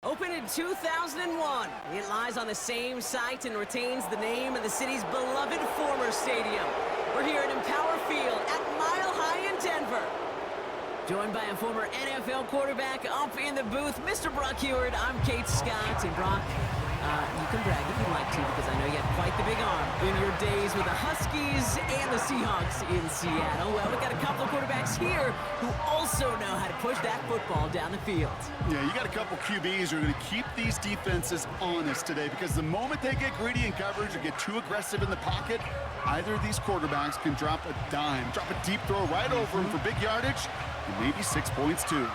Opened in 2001, it lies on the same site and retains the name of the city's beloved former stadium. We're here at Empower Field at Mile High in Denver. Joined by a former NFL quarterback up in the booth, Mr. Brock Heward. I'm Kate Scott, and Brock, you can brag if you'd like to, because I know you had quite the big arm in your days with the Huskies and the Seahawks in Seattle. Well, we've got a couple of quarterbacks here who also know how to push that football down the field. Yeah, you got a couple QBs who are going to keep these defenses honest today, because the moment they get greedy in coverage or get too aggressive in the pocket, either of these quarterbacks can drop a dime, drop a deep throw right over them for big yardage, and maybe 6 points too.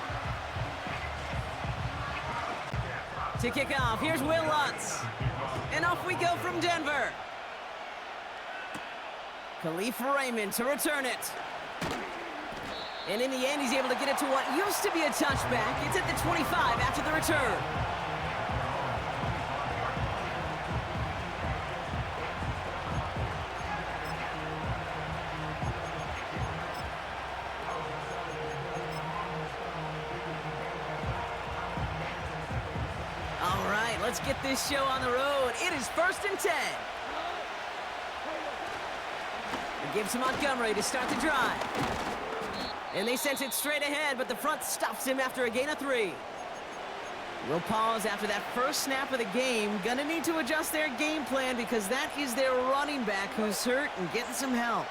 To kick off, here's Will Lutz. And off we go from Denver. Khalif Raymond to return it. And in the end, he's able to get it to what used to be a touchback. It's at the 25 after the return. All right, let's get this show on the road. It is 1st and 10. It gives to Montgomery to start the drive. And they sent it straight ahead, but the front stops him after a gain of 3. We'll pause after that first snap of the game. Gonna need to adjust their game plan because that is their running back who's hurt and getting some help.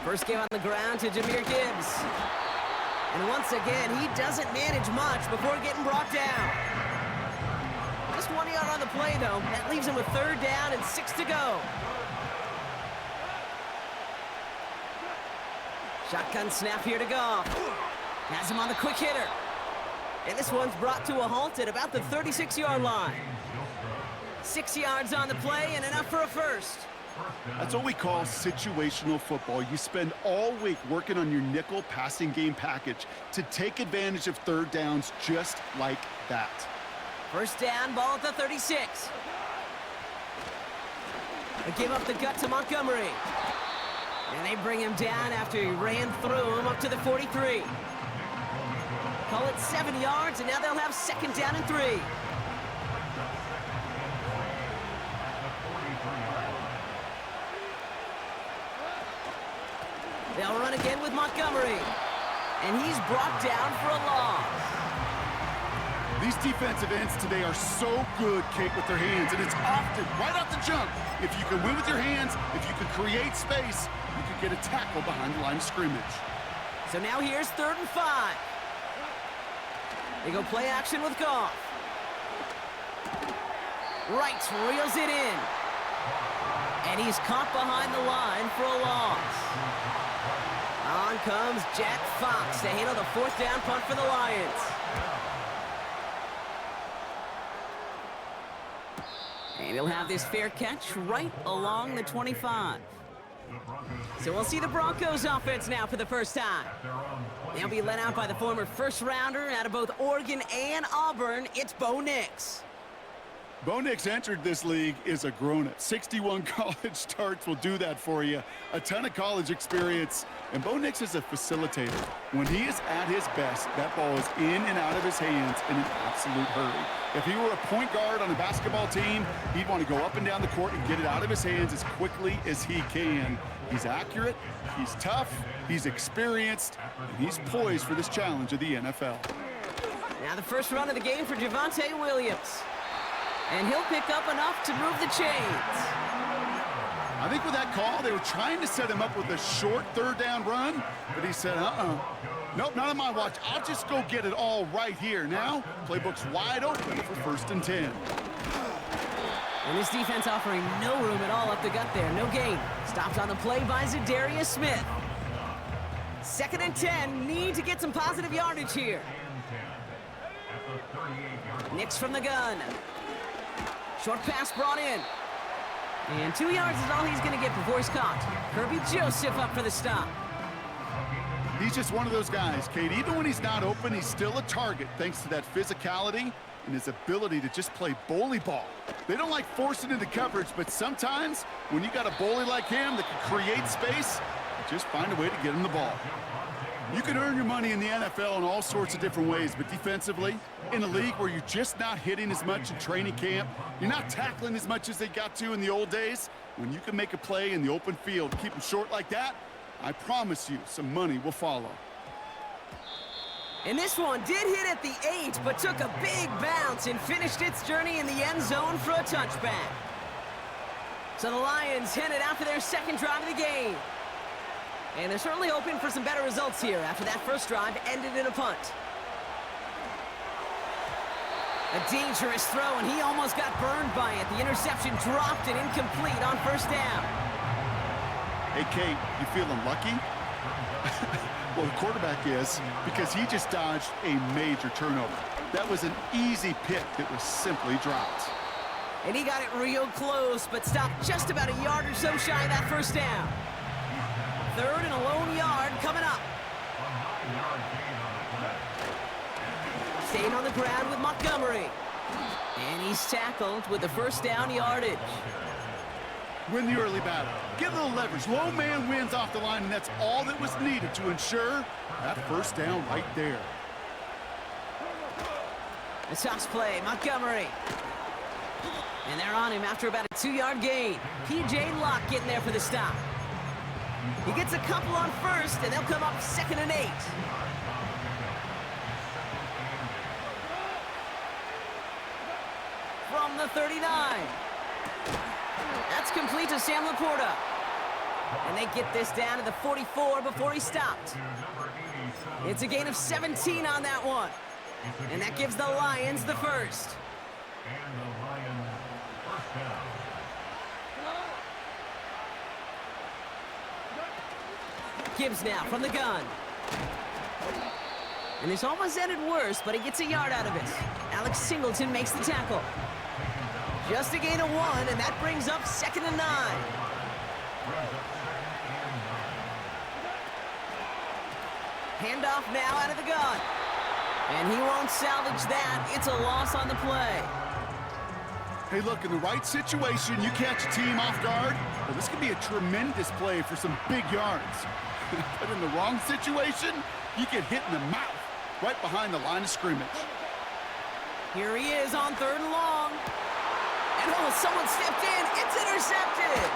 First game on the ground to Jahmyr Gibbs. And once again, he doesn't manage much before getting brought down. Just 1 yard on the play, though. That leaves him with 3rd down and 6 to go. Shotgun snap here to Goff. Has him on the quick hitter. And this one's brought to a halt at about the 36-yard line. 6 yards on the play and enough for a first. That's what we call situational football. You spend all week working on your nickel passing game package to take advantage of 3rd downs just like that. First down, ball at the 36. They give up the gut to Montgomery. And they bring him down after he ran through him up to the 43. Call it 7 yards, and now they'll have 2nd down and 3. They'll run again with Montgomery. And he's brought down for a loss. These defensive ends today are so good, Kate, with their hands, and it's often right off the jump. If you can win with your hands, if you can create space, you can get a tackle behind the line of scrimmage. So now here's 3rd and 5. They go play action with Goff. Wright reels it in. And he's caught behind the line for a loss. On comes Jack Fox to handle the 4th down punt for the Lions. And he'll have this fair catch right along the 25. So we'll see the Broncos offense now for the first time. They'll be led out by the former first-rounder out of both Oregon and Auburn. It's Bo Nix. Bo Nix entered this league as a grown-up. 61 college starts will do that for you. A ton of college experience. And Bo Nix is a facilitator. When he is at his best, that ball is in and out of his hands in an absolute hurry. If he were a point guard on a basketball team, he'd want to go up and down the court and get it out of his hands as quickly as he can. He's accurate, he's tough, he's experienced, and he's poised for this challenge of the NFL. Now the first run of the game for Javonte Williams. And he'll pick up enough to move the chains. I think with that call, they were trying to set him up with a short 3rd down run, but he said, nope, not on my watch. I'll just go get it all right here. Now, playbook's wide open for 1st and 10. And this defense offering no room at all up the gut there. No gain. Stopped on the play by Zadarius Smith. 2nd and 10. Need to get some positive yardage here. Nix from the gun. Short pass brought in. And 2 yards is all he's going to get before he's caught. Kirby Joseph up for the stop. He's just one of those guys, Kate. Even when he's not open, he's still a target thanks to that physicality and his ability to just play bully ball. They don't like forcing into coverage, but sometimes when you got a bully like him that can create space, you just find a way to get him the ball. You can earn your money in the NFL in all sorts of different ways, but defensively, in a league where you're just not hitting as much in training camp, you're not tackling as much as they got to in the old days, when you can make a play in the open field, keep them short like that, I promise you some money will follow. And this one did hit at the 8, but took a big bounce and finished its journey in the end zone for a touchback. So the Lions headed out for their second drive of the game. And they're certainly hoping for some better results here after that first drive ended in a punt. A dangerous throw, and he almost got burned by it. The interception dropped and incomplete on first down. Hey, Kate, you feeling lucky? Well, the quarterback is, because he just dodged a major turnover. That was an easy pick that was simply dropped. And he got it real close, but stopped just about a yard or so shy of that first down. Third and a lone yard coming up. Staying on the ground with Montgomery. And he's tackled with the first down yardage. Win the early battle. Get a little leverage. Low man wins off the line, and that's all that was needed to ensure that first down right there. The toss play, Montgomery. And they're on him after about a 2-yard gain. P.J. Locke getting there for the stop. He gets a couple on first, and they'll come up 2nd and 8. From the 39. That's complete to Sam Laporta. And they get this down to the 44 before he stopped. It's a gain of 17 on that one. And that gives the Lions the first. Gibbs now from the gun. And this almost ended worse, but he gets a yard out of it. Alex Singleton makes the tackle. Just a gain of 1, and that brings up 2nd and 9. Handoff now out of the gun. And he won't salvage that. It's a loss on the play. Hey, look, in the right situation, you catch a team off guard. Well, this could be a tremendous play for some big yards. But in the wrong situation, you get hit in the mouth right behind the line of scrimmage. Here he is on 3rd and long. And oh, someone stepped in. It's intercepted.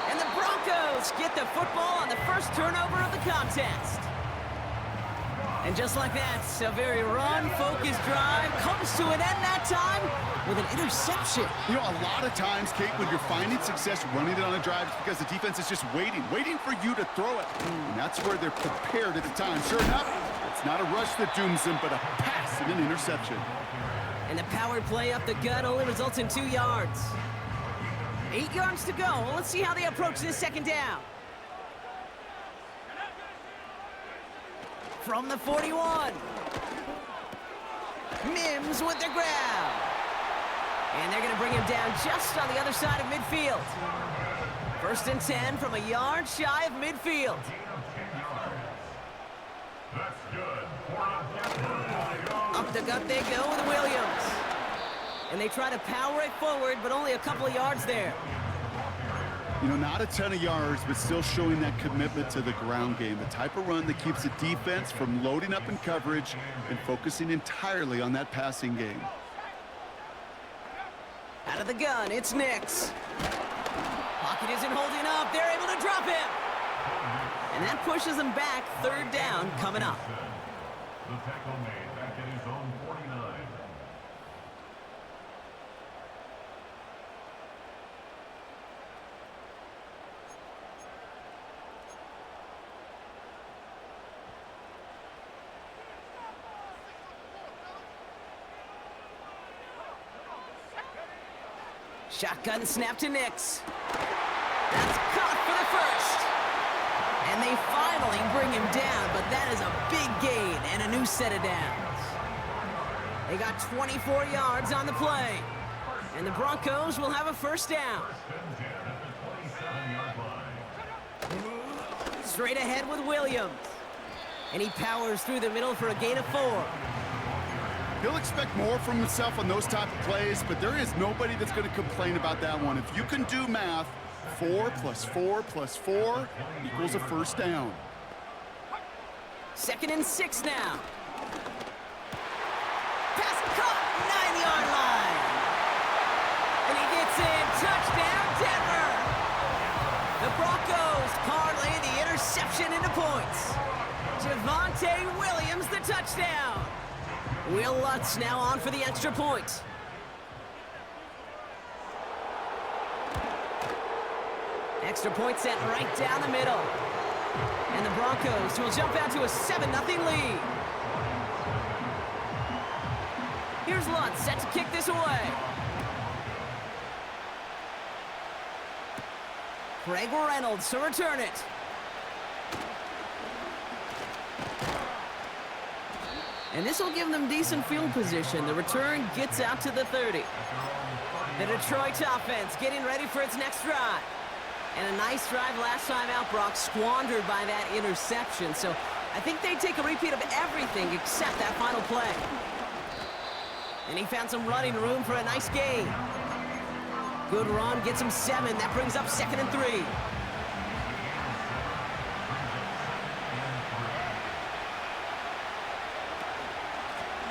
And the Broncos get the football on the first turnover of the contest. And just like that, a very run-focused drive comes to an end that time with an interception. You know, a lot of times, Kate, when you're finding success running it on a drive, it's because the defense is just waiting for you to throw it. And that's where they're prepared at the time. Sure enough, it's not a rush that dooms them, but a pass and an interception. And the powered play up the gut only results in 2 yards. 8 yards to go. Well, let's see how they approach this second down. From the 41. Mims with the grab. And they're going to bring him down just on the other side of midfield. 1st and 10 from a yard shy of midfield. Up the gut they go with Williams. And they try to power it forward, but only a couple of yards there. You know, not a ton of yards, but still showing that commitment to the ground game. The type of run that keeps the defense from loading up in coverage and focusing entirely on that passing game. Out of the gun, it's Nix. Pocket isn't holding up. They're able to drop him. And that pushes them back. 3rd down coming up. The tackle made back in his own 49. Shotgun snap to Nix. That's caught for the first. And they finally bring him down, but that is a big gain and a new set of downs. They got 24 yards on the play. And the Broncos will have a first down. Straight ahead with Williams. And he powers through the middle for a gain of 4. He'll expect more from himself on those type of plays, but there is nobody that's going to complain about that one. If you can do math, 4 + 4 + 4 equals a first down. 2nd and 6 now. Pass caught, 9-yard line. And he gets in, touchdown Denver. The Broncos parlay the interception into points. Javonte Williams the touchdown. Will Lutz now on for the extra point. Extra point set right down the middle. And the Broncos will jump out to a 7-0 lead. Here's Lutz set to kick this away. Craig Reynolds to return it. And this will give them decent field position. The return gets out to the 30. The Detroit offense getting ready for its next drive. And a nice drive last time out, Brock, squandered by that interception. So I think they take a repeat of everything except that final play. And he found some running room for a nice gain. Good run, gets him 7. That brings up 2nd and 3.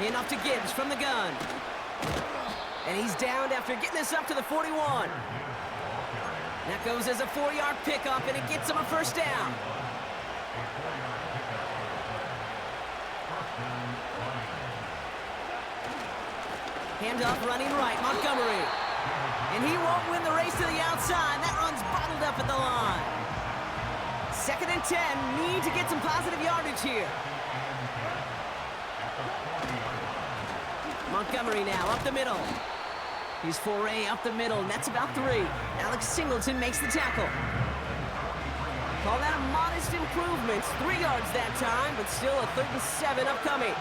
Enough to Gibbs from the gun. And he's downed after getting this up to the 41. That goes as a 4-yard pickup, and it gets him a first down. Handoff running right, Montgomery. And he won't win the race to the outside. That run's bottled up at the line. 2nd and 10, need to get some positive yardage here. Montgomery now up the middle. He's foray up the middle, and that's about 3. Alex Singleton makes the tackle. Call that a modest improvement. 3 yards that time, but still a 3rd and 7 upcoming.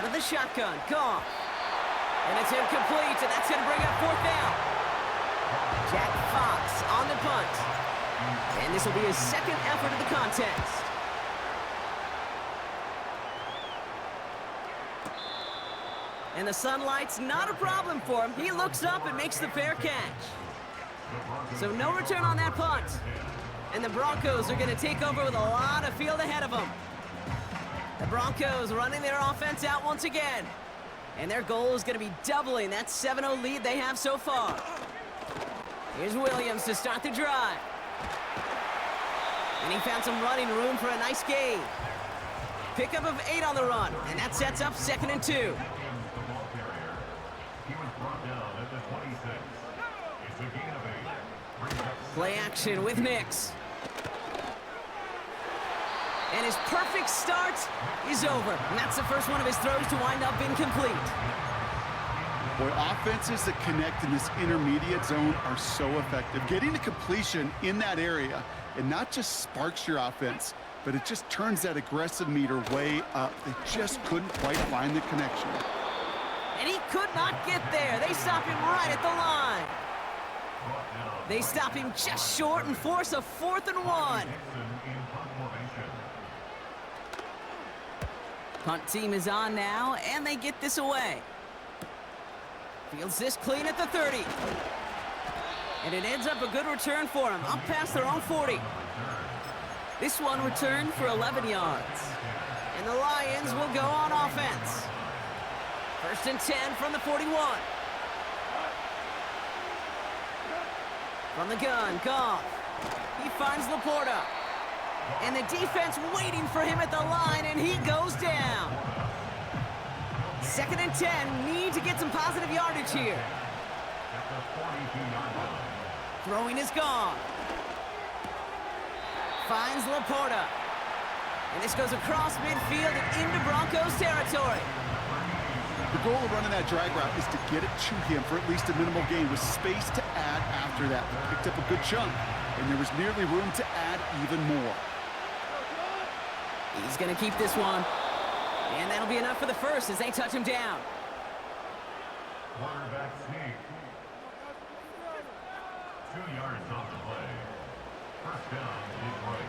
Out of the shotgun, Goff. And it's incomplete, and that's going to bring up 4th down. Jack Fox on the punt. And this will be his 2nd effort of the contest. And the sunlight's not a problem for him. He looks up and makes the fair catch. So no return on that punt. And the Broncos are going to take over with a lot of field ahead of them. The Broncos running their offense out once again. And their goal is going to be doubling that 7-0 lead they have so far. Here's Williams to start the drive. And he found some running room for a nice gain. Pickup of 8 on the run. And that sets up 2nd and 2. Play action with Nix. And his perfect start is over. And that's the first one of his throws to wind up incomplete. Boy, offenses that connect in this intermediate zone are so effective. Getting the completion in that area, it not just sparks your offense, but it just turns that aggressive meter way up. They just couldn't quite find the connection. And he could not get there. They stop him right at the line. They stop him just short and force a 4th and 1. Punt team is on now, and they get this away. Fields this clean at the 30. And it ends up a good return for him, up past their own 40. This one returned for 11 yards. And the Lions will go on offense. 1st and 10 from the 41. From the gun, Goff. He finds Laporta. And the defense waiting for him at the line, and he goes down. 2nd and 10, need to get some positive yardage here. Throwing is gone. Finds Laporta. And this goes across midfield and into Broncos territory. The goal of running that drag route is to get it to him for at least a minimal gain with space to add after that. He picked up a good chunk, and there was nearly room to add even more. He's going to keep this one. And that'll be enough for the first as they touch him down. Quarterback sneak. 2 yards on the play. First down, Detroit.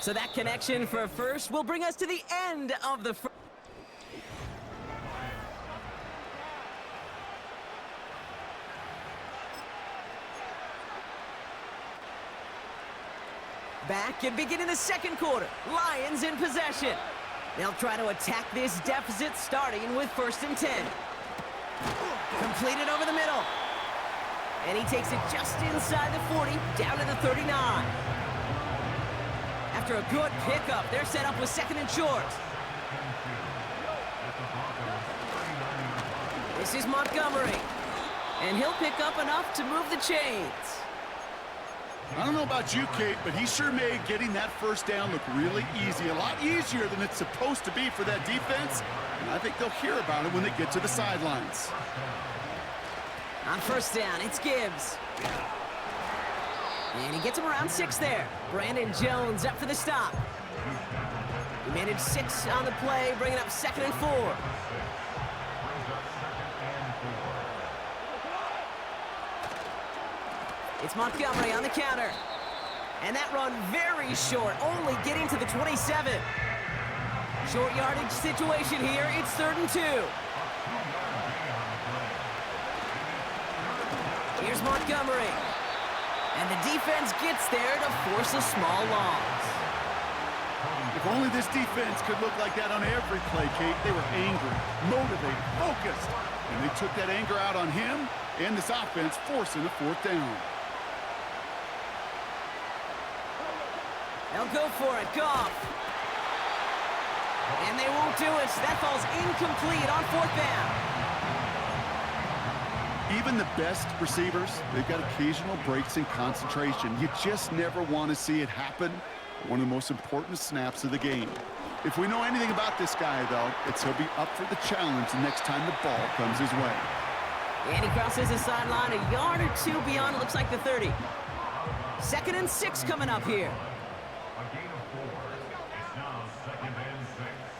So that connection for a first will bring us to the end of the first. Back and beginning the second quarter. Lions in possession. They'll try to attack this deficit starting with 1st and 10. Completed over the middle. And he takes it just inside the 40, down to the 39. After a good pickup, they're set up with 2nd and short. This is Montgomery. And he'll pick up enough to move the chains. I don't know about you, Kate, but he sure made getting that first down look really easy. A lot easier than it's supposed to be for that defense. And I think they'll hear about it when they get to the sidelines. On 1st down, it's Gibbs. And he gets him around 6 there. Brandon Jones up for the stop. He managed 6 on the play, bringing up 2nd and 4. It's Montgomery on the counter. And that run very short, only getting to the 27. Short yardage situation here. It's 3rd and 2. Here's Montgomery. And the defense gets there to force a small loss. If only this defense could look like that on every play, Kate. They were angry, motivated, focused. And they took that anger out on him and this offense, forcing a 4th down. They'll go for it. Goff. And they won't do it. That falls incomplete on 4th down. Even the best receivers, they've got occasional breaks in concentration. You just never want to see it happen. One of the most important snaps of the game. If we know anything about this guy, though, it's he'll be up for the challenge the next time the ball comes his way. And he crosses the sideline a yard or 2 beyond, it looks like the 30. 2nd and 6 coming up here.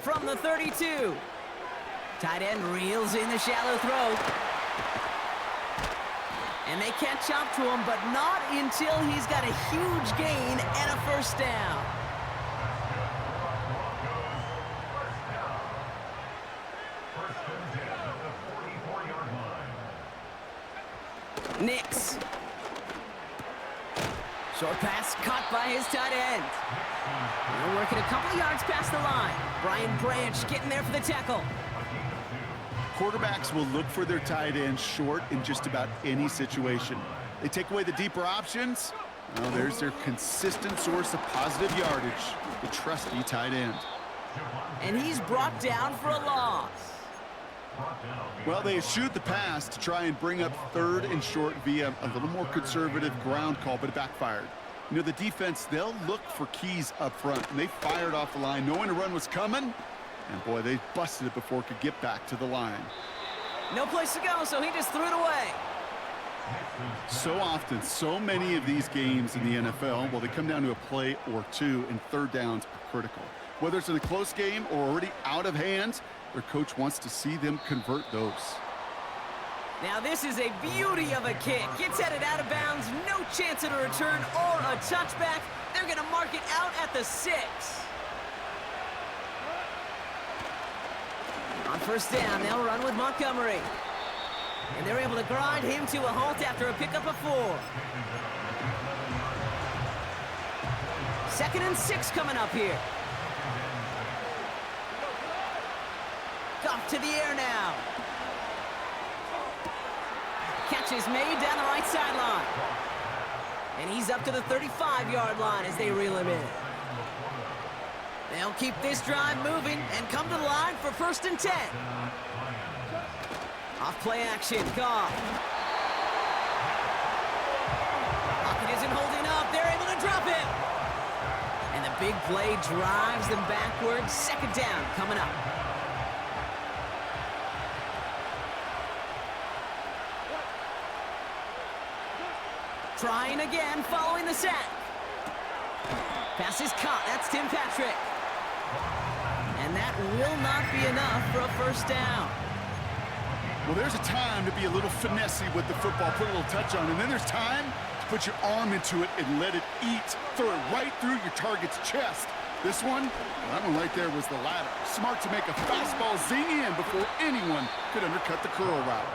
From the 32. Tight end reels in the shallow throw. And they catch up to him, but not until he's got a huge gain and a 1st down. Nix. Short pass caught by his tight end. They're working a couple yards past the line. Brian Branch getting there for the tackle. Quarterbacks will look for their tight end short in just about any situation. They take away the deeper options. Well, there's their consistent source of positive yardage, the trusty tight end. And he's brought down for a loss. Well, they shoot the pass to try and bring up 3rd and short via a little more conservative ground call, but it backfired. You know, the defense, they'll look for keys up front, and they fired off the line knowing a run was coming. And boy, they busted it before it could get back to the line. No place to go, so he just threw it away. So often, so many of these games in the NFL, well, they come down to a play or 2, and 3rd downs are critical. Whether it's in a close game or already out of hand, their coach wants to see them convert those. Now this is a beauty of a kick. Gets headed out of bounds, no chance at a return or a touchback. They're going to mark it out at the 6. On 1st down, they'll run with Montgomery. And they're able to grind him to a halt after a pickup of 4. 2nd and 6 coming up here. Goff to the air now. Catch is made down the right sideline. And he's up to the 35-yard line as they reel him in. They'll keep this drive moving and come to the line for 1st and 10. Off play action, Goff. Pocket isn't holding up. They're able to drop it. And the big play drives them backwards. 2nd down coming up. Trying again following the sack. Pass is caught. That's Tim Patrick. And that will not be enough for a 1st down. Well, there's a time to be a little finessey with the football, put a little touch on, and then there's time to put your arm into it and let it eat. Throw it right through your target's chest. This one, well, that one right there was the latter. Smart to make a fastball zing in before anyone could undercut the curl route.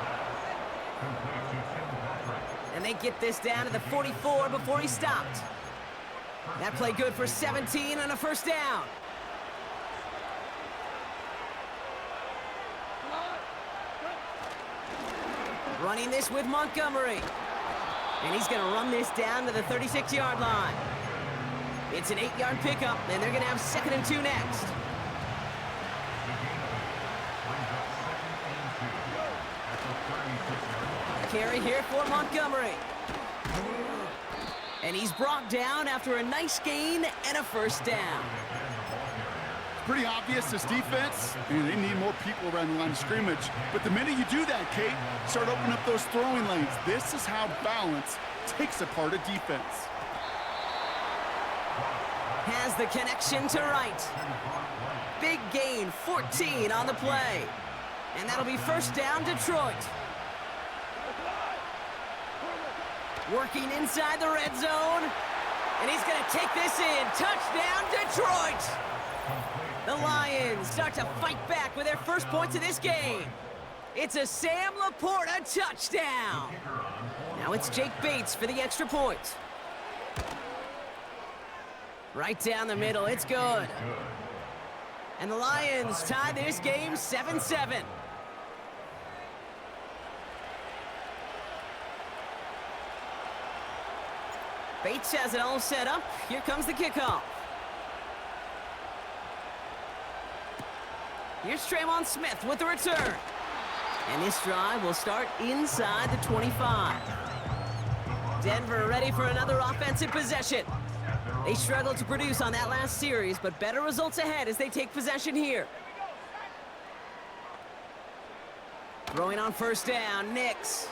And they get this down to the 44 before he stopped. That play good for 17 and a first down. Running this with Montgomery. And he's going to run this down to the 36-yard line. It's an 8-yard pickup, and they're going to have 2nd and 2 next. Carry here for Montgomery. And he's brought down after a nice gain and a first down. Pretty obvious, this defense, and they need more people around the line of scrimmage. But the minute you do that, Kate, start opening up those throwing lanes. This is how balance takes apart a defense. Has the connection to right. Big gain, 14 on the play. And that'll be first down, Detroit. Working inside the red zone. And he's going to take this in. Touchdown, Detroit! The Lions start to fight back with their first points of this game. It's a Sam Laporta touchdown. Now it's Jake Bates for the extra point. Right down the middle, it's good. And the Lions tie this game 7-7. Bates has it all set up. Here comes the kickoff. Here's Tremont Smith with the return. And this drive will start inside the 25. Denver ready for another offensive possession. They struggled to produce on that last series, but better results ahead as they take possession here. Throwing on first down, Nix.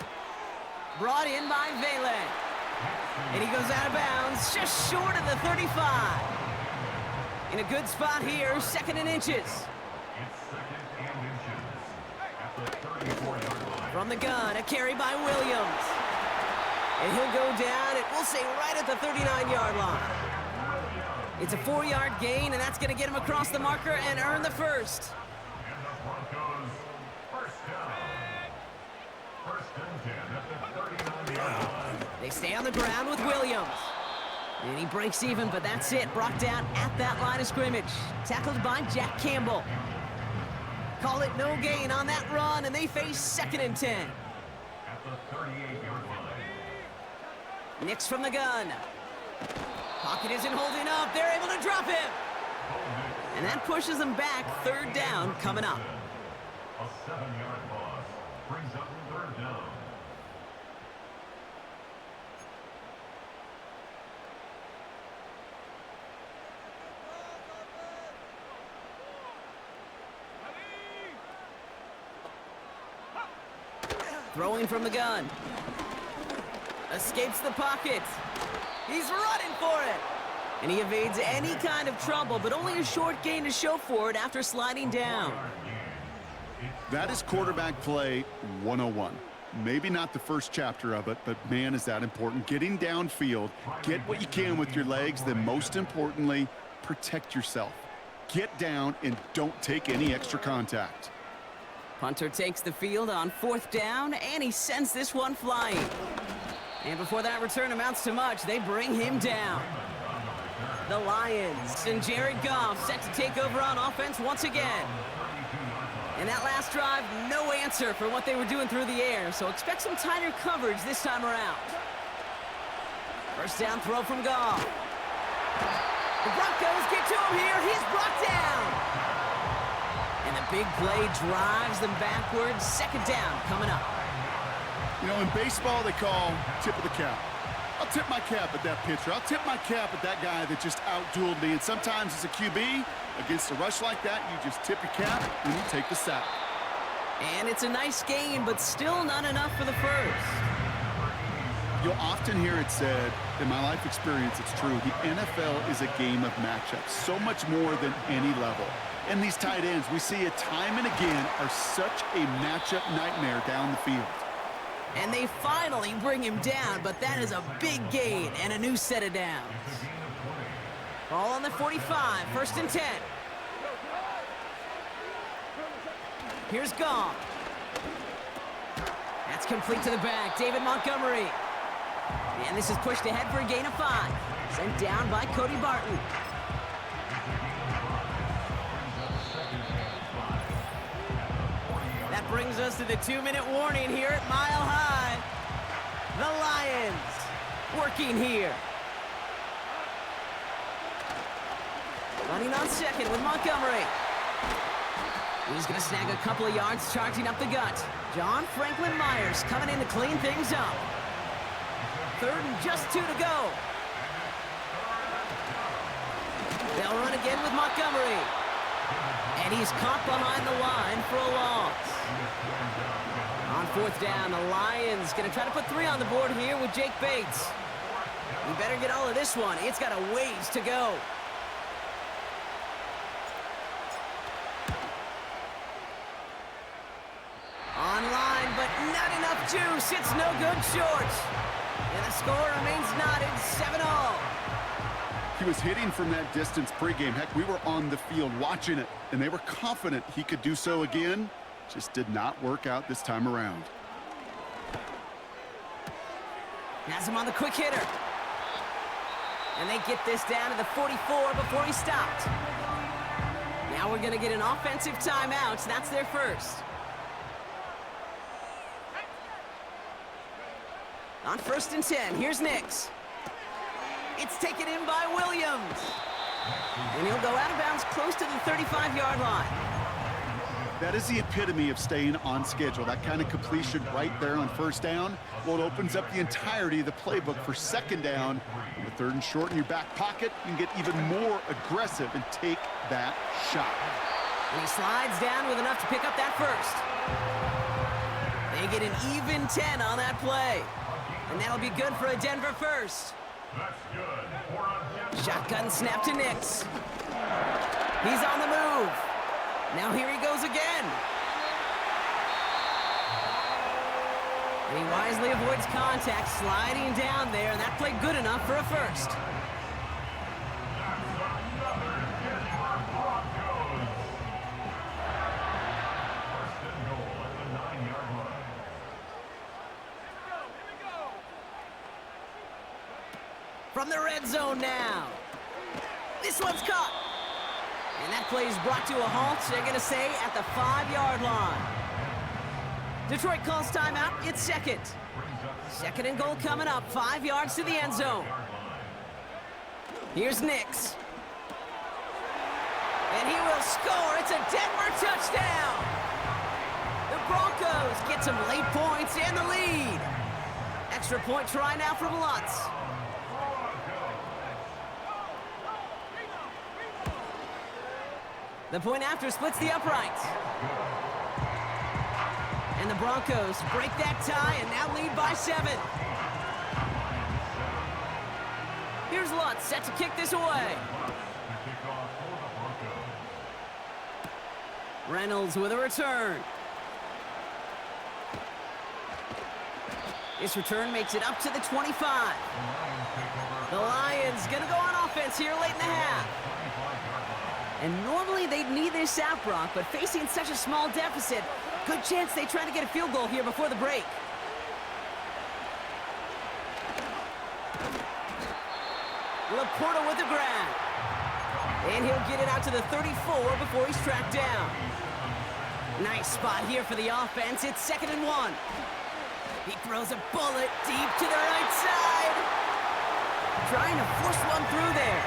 Brought in by Vele. And he goes out of bounds, just short of the 35. In a good spot here, 2nd and inches. From the gun, a carry by Williams. And he'll go down, and we'll say right at the 39-yard line. It's a 4-yard gain, and that's going to get him across the marker and earn the first. And the Broncos, first down. First and 10 at the 39-yard line. They stay on the ground with Williams. And he breaks even, but that's it. Brought down at that line of scrimmage. Tackled by Jack Campbell. Call it no gain on that run, and they face 2nd and 10. At the 38-yard line. Nix from the gun. Pocket isn't holding up. They're able to drop him. And that pushes them back. 3rd down coming up. A 7-yard loss brings up 3rd down. Throwing from the gun. Escapes the pocket. He's running for it. And he evades any kind of trouble, but only a short gain to show for it after sliding down. That is quarterback play 101. Maybe not the first chapter of it, but man, is that important. Getting downfield, get what you can with your legs, then most importantly, protect yourself. Get down and don't take any extra contact. Punter takes the field on 4th down, and he sends this one flying. And before that return amounts to much, they bring him down. The Lions and Jared Goff set to take over on offense once again. And that last drive, no answer for what they were doing through the air, so expect some tighter coverage this time around. First down throw from Goff. The Broncos get to him here. He's brought down. And the big play drives them backwards. 2nd down coming up. You know, in baseball, they call tip of the cap. I'll tip my cap at that pitcher. I'll tip my cap at that guy that just outdueled me. And sometimes as a QB, against a rush like that, you just tip your cap and you take the sack. And it's a nice gain, but still not enough for the first. You'll often hear it said, in my life experience, it's true, the NFL is a game of matchups, so much more than any level. And these tight ends, we see it time and again, are such a matchup nightmare down the field. And they finally bring him down, but that is a big gain and a new set of downs. Ball on the 45, 1st and 10. Here's Goff. That's complete to the back, David Montgomery. And this is pushed ahead for a gain of 5. Sent down by Cody Barton. That brings us to the 2-minute warning here at Mile High. The Lions working here. Running on second with Montgomery. He's going to snag a couple of yards, charging up the gut. John Franklin Myers coming in to clean things up. 3rd and just 2 to go. They'll run again with Montgomery. And he's caught behind the line for a loss. On 4th down, the Lions going to try to put 3 on the board here with Jake Bates. You better get all of this one. It's got a ways to go. Online, but not enough juice. It's no good short. And the score remains knotted 7-all. He was hitting from that distance pregame. Heck, we were on the field watching it, and they were confident he could do so again. Just did not work out this time around. Has him on the quick hitter. And they get this down to the 44 before he stopped. Now we're going to get an offensive timeout. That's their first. On 1st and 10, here's Nix. It's taken in by Williams. And he'll go out of bounds close to the 35-yard line. That is the epitome of staying on schedule. That kind of completion right there on 1st down. Well, it opens up the entirety of the playbook for 2nd down. With 3rd and short in your back pocket, you can get even more aggressive and take that shot. And he slides down with enough to pick up that first. They get an even 10 on that play. And that'll be good for a Denver first. That's good for a Denver. Shotgun snap to Nix. He's on the move. Now here he goes again. And he wisely avoids contact, sliding down there, and that played good enough for a first. That's another Denver Broncos. 1st and goal at the 9-yard line. From the red zone now. This one's caught. And that play is brought to a halt, they're going to say, at the 5-yard line. Detroit calls timeout. It's 2nd. 2nd and goal coming up. 5 yards to the end zone. Here's Nix. And he will score. It's a Denver touchdown. The Broncos get some late points and the lead. Extra point try now from Lutz. The point after splits the uprights. And the Broncos break that tie and now lead by 7. Here's Lutz set to kick this away. Reynolds with a return. This return makes it up to the 25. The Lions gonna go on offense here late in the half. And normally they'd need this out, Brock, but facing such a small deficit, good chance they try to get a field goal here before the break. Laporta with the grab. And he'll get it out to the 34 before he's tracked down. Nice spot here for the offense. It's 2nd and 1. He throws a bullet deep to the right side. Trying to force one through there.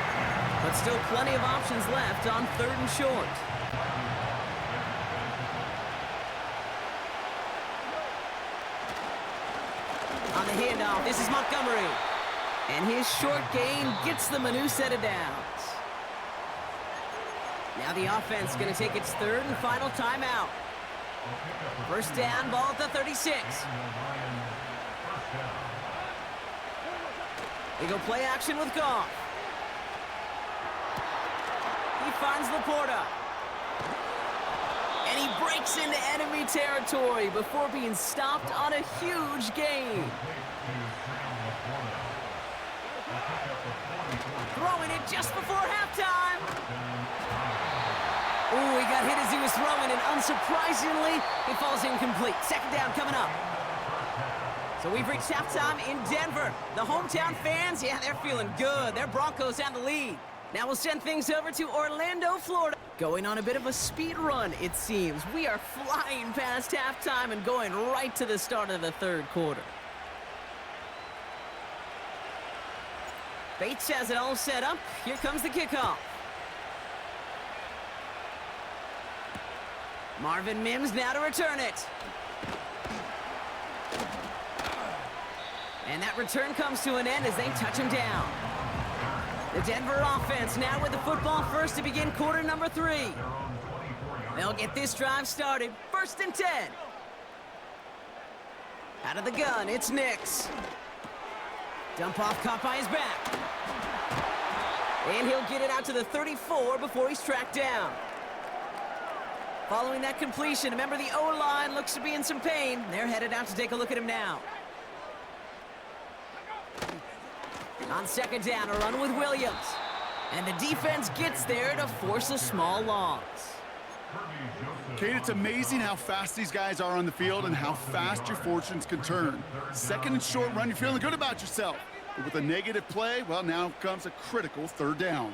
But still plenty of options left on 3rd and short. On the handoff, this is Montgomery. And his short gain gets them a new set of downs. Now the offense going to take its 3rd and final timeout. 1st down, ball at the 36. They go play action with Goff. He finds Laporta. And he breaks into enemy territory before being stopped on a huge gain. Throwing it just before halftime. Ooh, he got hit as he was throwing, and unsurprisingly, he falls incomplete. 2nd down coming up. So we've reached halftime in Denver. The hometown fans, yeah, they're feeling good. Their Broncos have the lead. Now we'll send things over to Orlando, Florida. Going on a bit of a speed run, it seems. We are flying past halftime and going right to the start of the third quarter. Bates has it all set up. Here comes the kickoff. Marvin Mims now to return it. And that return comes to an end as they touch him down. The Denver offense now with the football first to begin quarter number 3. They'll get this drive started. 1st and 10. Out of the gun, it's Nix. Dump off caught by his back. And he'll get it out to the 34 before he's tracked down. Following that completion, remember the O-line looks to be in some pain. They're headed out to take a look at him now. On 2nd down, a run with Williams. And the defense gets there to force a small loss. Kate, it's amazing how fast these guys are on the field and how fast your fortunes can turn. 2nd and short run, you're feeling good about yourself. But with a negative play, well, now comes a critical 3rd down.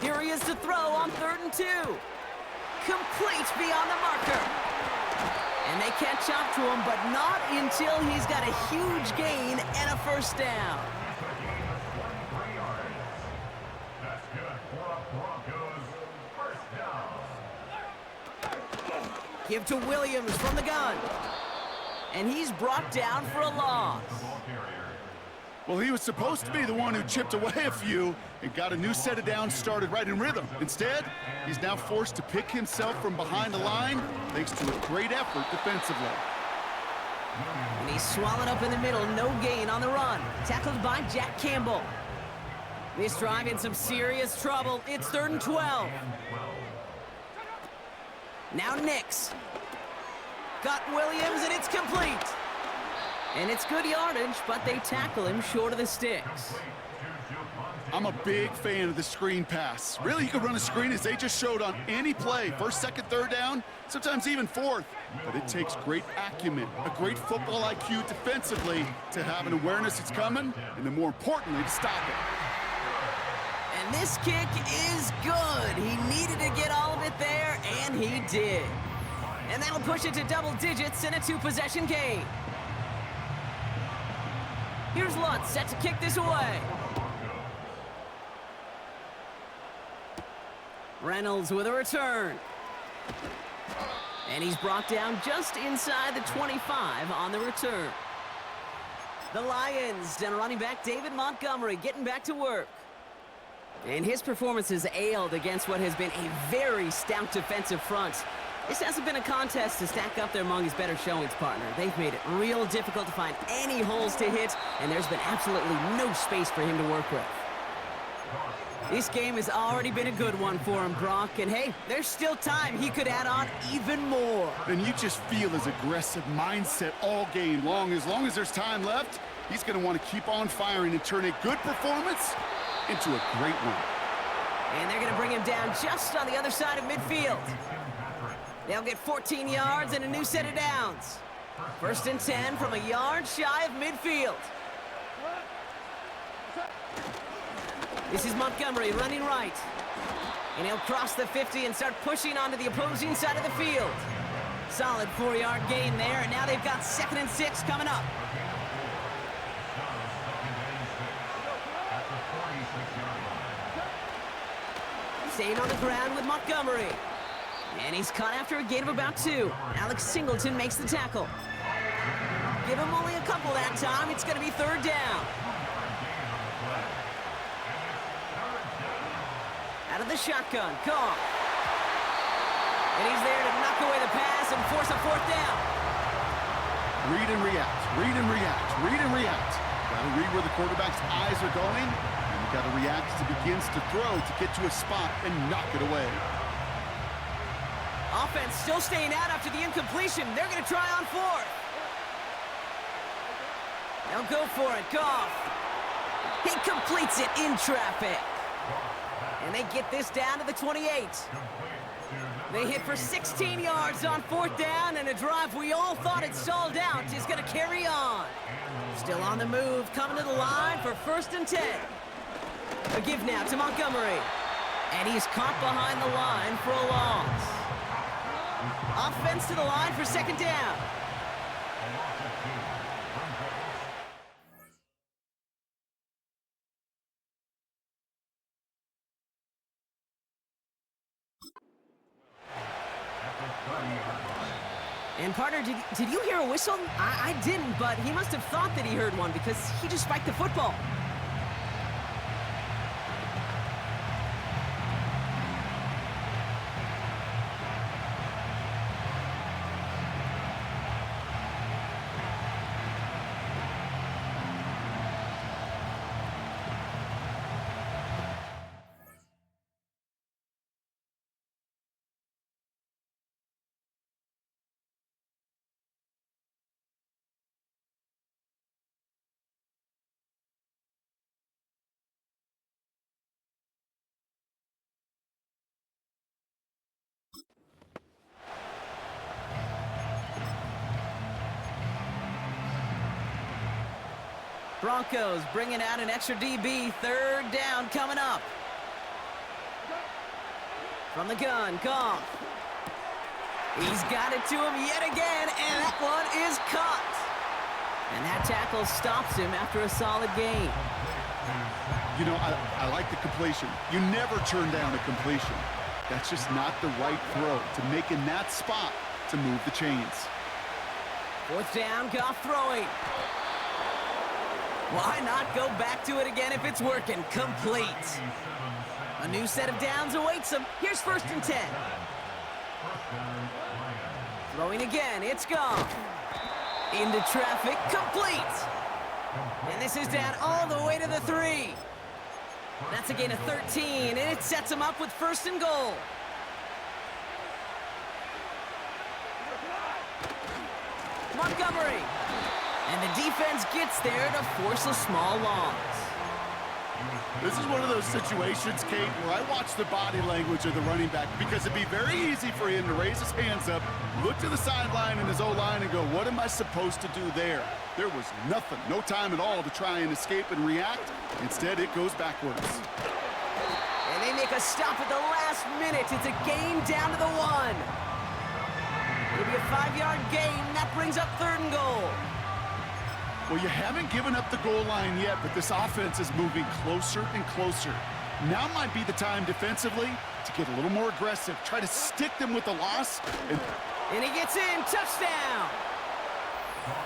Here he is to throw on 3rd and 2. Complete beyond the marker. And they catch up to him, but not until he's got a huge gain and a 1st down. That's good for a Broncos first down. Give to Williams from the gun. And he's brought down for a loss. Well, he was supposed to be the one who chipped away a few and got a new set of downs started right in rhythm. Instead, he's now forced to pick himself from behind the line thanks to a great effort defensively. And he's swallowed up in the middle, no gain on the run. Tackled by Jack Campbell. This drive in some serious trouble. It's 3rd and 12. Now Nix. Got Williams, and it's complete. And it's good yardage, but they tackle him short of the sticks. I'm a big fan of the screen pass. Really, you could run a screen as they just showed on any play. 1st, 2nd, 3rd down, sometimes even 4th. But it takes great acumen, a great football IQ defensively to have an awareness it's coming, and then more importantly, to stop it. And this kick is good. He needed to get all of it there, and he did. And that'll push it to double digits in a 2-possession game. Here's Lutz set to kick this away. Reynolds with a return. And he's brought down just inside the 25 on the return. The Lions and running back David Montgomery getting back to work. And his performance has ailed against what has been a very stout defensive front. This hasn't been a contest to stack up there among his better showings, partner. They've made it real difficult to find any holes to hit, and there's been absolutely no space for him to work with. This game has already been a good one for him, Brock, and hey, there's still time he could add on even more. And you just feel his aggressive mindset all game long. As long as there's time left, he's going to want to keep on firing and turn a good performance into a great one. And they're going to bring him down just on the other side of midfield. They'll get 14 yards and a new set of downs. 1st and 10 from a yard shy of midfield. This is Montgomery running right. And he'll cross the 50 and start pushing onto the opposing side of the field. Solid 4-yard gain there, and now they've got 2nd and 6 coming up. Staying on the ground with Montgomery. And he's caught after a gain of about 2. Alex Singleton makes the tackle. Give him only a couple that time. It's going to be 3rd down. Out of the shotgun, Goff. And he's there to knock away the pass and force a 4th down. Read and react, read and react, read and react. Got to read where the quarterback's eyes are going, and you got to react as he begins to throw to get to a spot and knock it away. Offense still staying out after the incompletion. They're going to try on 4th. They'll go for it. Goff. He completes it in traffic. And they get this down to the 28. They hit for 16 yards on 4th down, and a drive we all thought had stalled out is going to carry on. Still on the move, coming to the line for 1st and 10. A give now to Montgomery. And he's caught behind the line for a loss. Offense to the line for 2nd down. And partner, did you hear a whistle? I didn't, but he must have thought that he heard one because he just spiked the football. Broncos bringing out an extra DB. 3rd down coming up. From the gun, Goff. He's got it to him yet again, and that one is caught. And that tackle stops him after a solid gain. You know, I like the completion. You never turn down a completion. That's just not the right throw to make in that spot to move the chains. 4th down, Goff throwing. Why not go back to it again if it's working? Complete. A new set of downs awaits him. Here's 1st and 10. Throwing again, it's Goff. Into traffic, complete. And this is down all the way to the 3. That's a gain of 13, and it sets him up with 1st and goal. Montgomery. And the defense gets there to force a small loss. This is one of those situations, Kate, where I watch the body language of the running back because it'd be very easy for him to raise his hands up, look to the sideline in his O-line and go, what am I supposed to do there? There was nothing, no time at all to try and escape and react. Instead, it goes backwards. And they make a stop at the last minute. It's a gain down to the 1. It'll be a 5-yard gain. That brings up 3rd and goal. Well, you haven't given up the goal line yet, but this offense is moving closer and closer. Now might be the time defensively to get a little more aggressive, try to stick them with the loss. And he gets in, touchdown!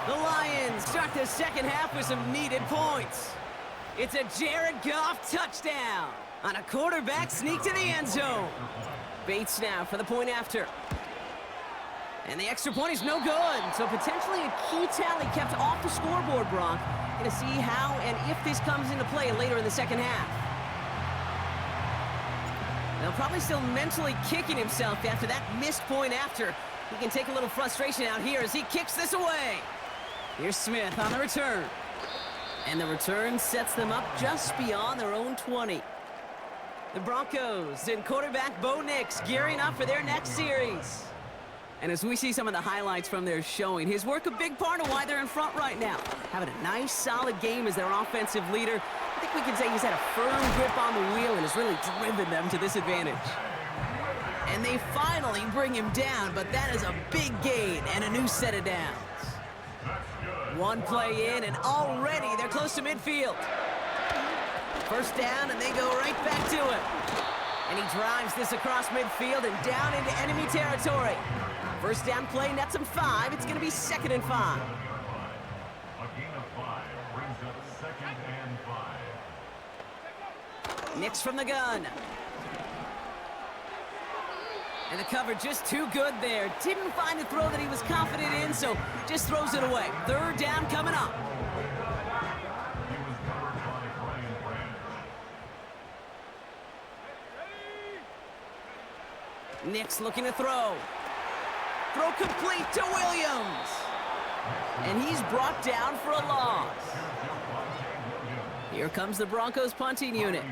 The Lions start the 2nd half with some needed points. It's a Jared Goff touchdown on a quarterback sneak to the end zone. Bates now for the point after. And the extra point is no good. So potentially a key tally kept off the scoreboard, Bronk. Going to see how and if this comes into play later in the 2nd half. Now probably still mentally kicking himself after that missed point after. He can take a little frustration out here as he kicks this away. Here's Smith on the return. And the return sets them up just beyond their own 20. The Broncos and quarterback Bo Nix gearing up for their next series. And as we see some of the highlights from their showing, his work a big part of why they're in front right now. Having a nice, solid game as their offensive leader. I think we can say he's had a firm grip on the wheel and has really driven them to this advantage. And they finally bring him down, but that is a big gain and a new set of downs. One play in, and already they're close to midfield. 1st down, and they go right back to him. And he drives this across midfield and down into enemy territory. 1st down play nets him 5. It's going to be 2nd and 5. A gain of 5 brings up 2nd and 5. Nix from the gun. And the cover just too good there. Didn't find a throw that he was confident in, so just throws it away. 3rd down coming up. He was covered by Brian Branch. Nix looking to throw. Throw complete to Williams. And he's brought down for a loss. Here comes the Broncos punting unit.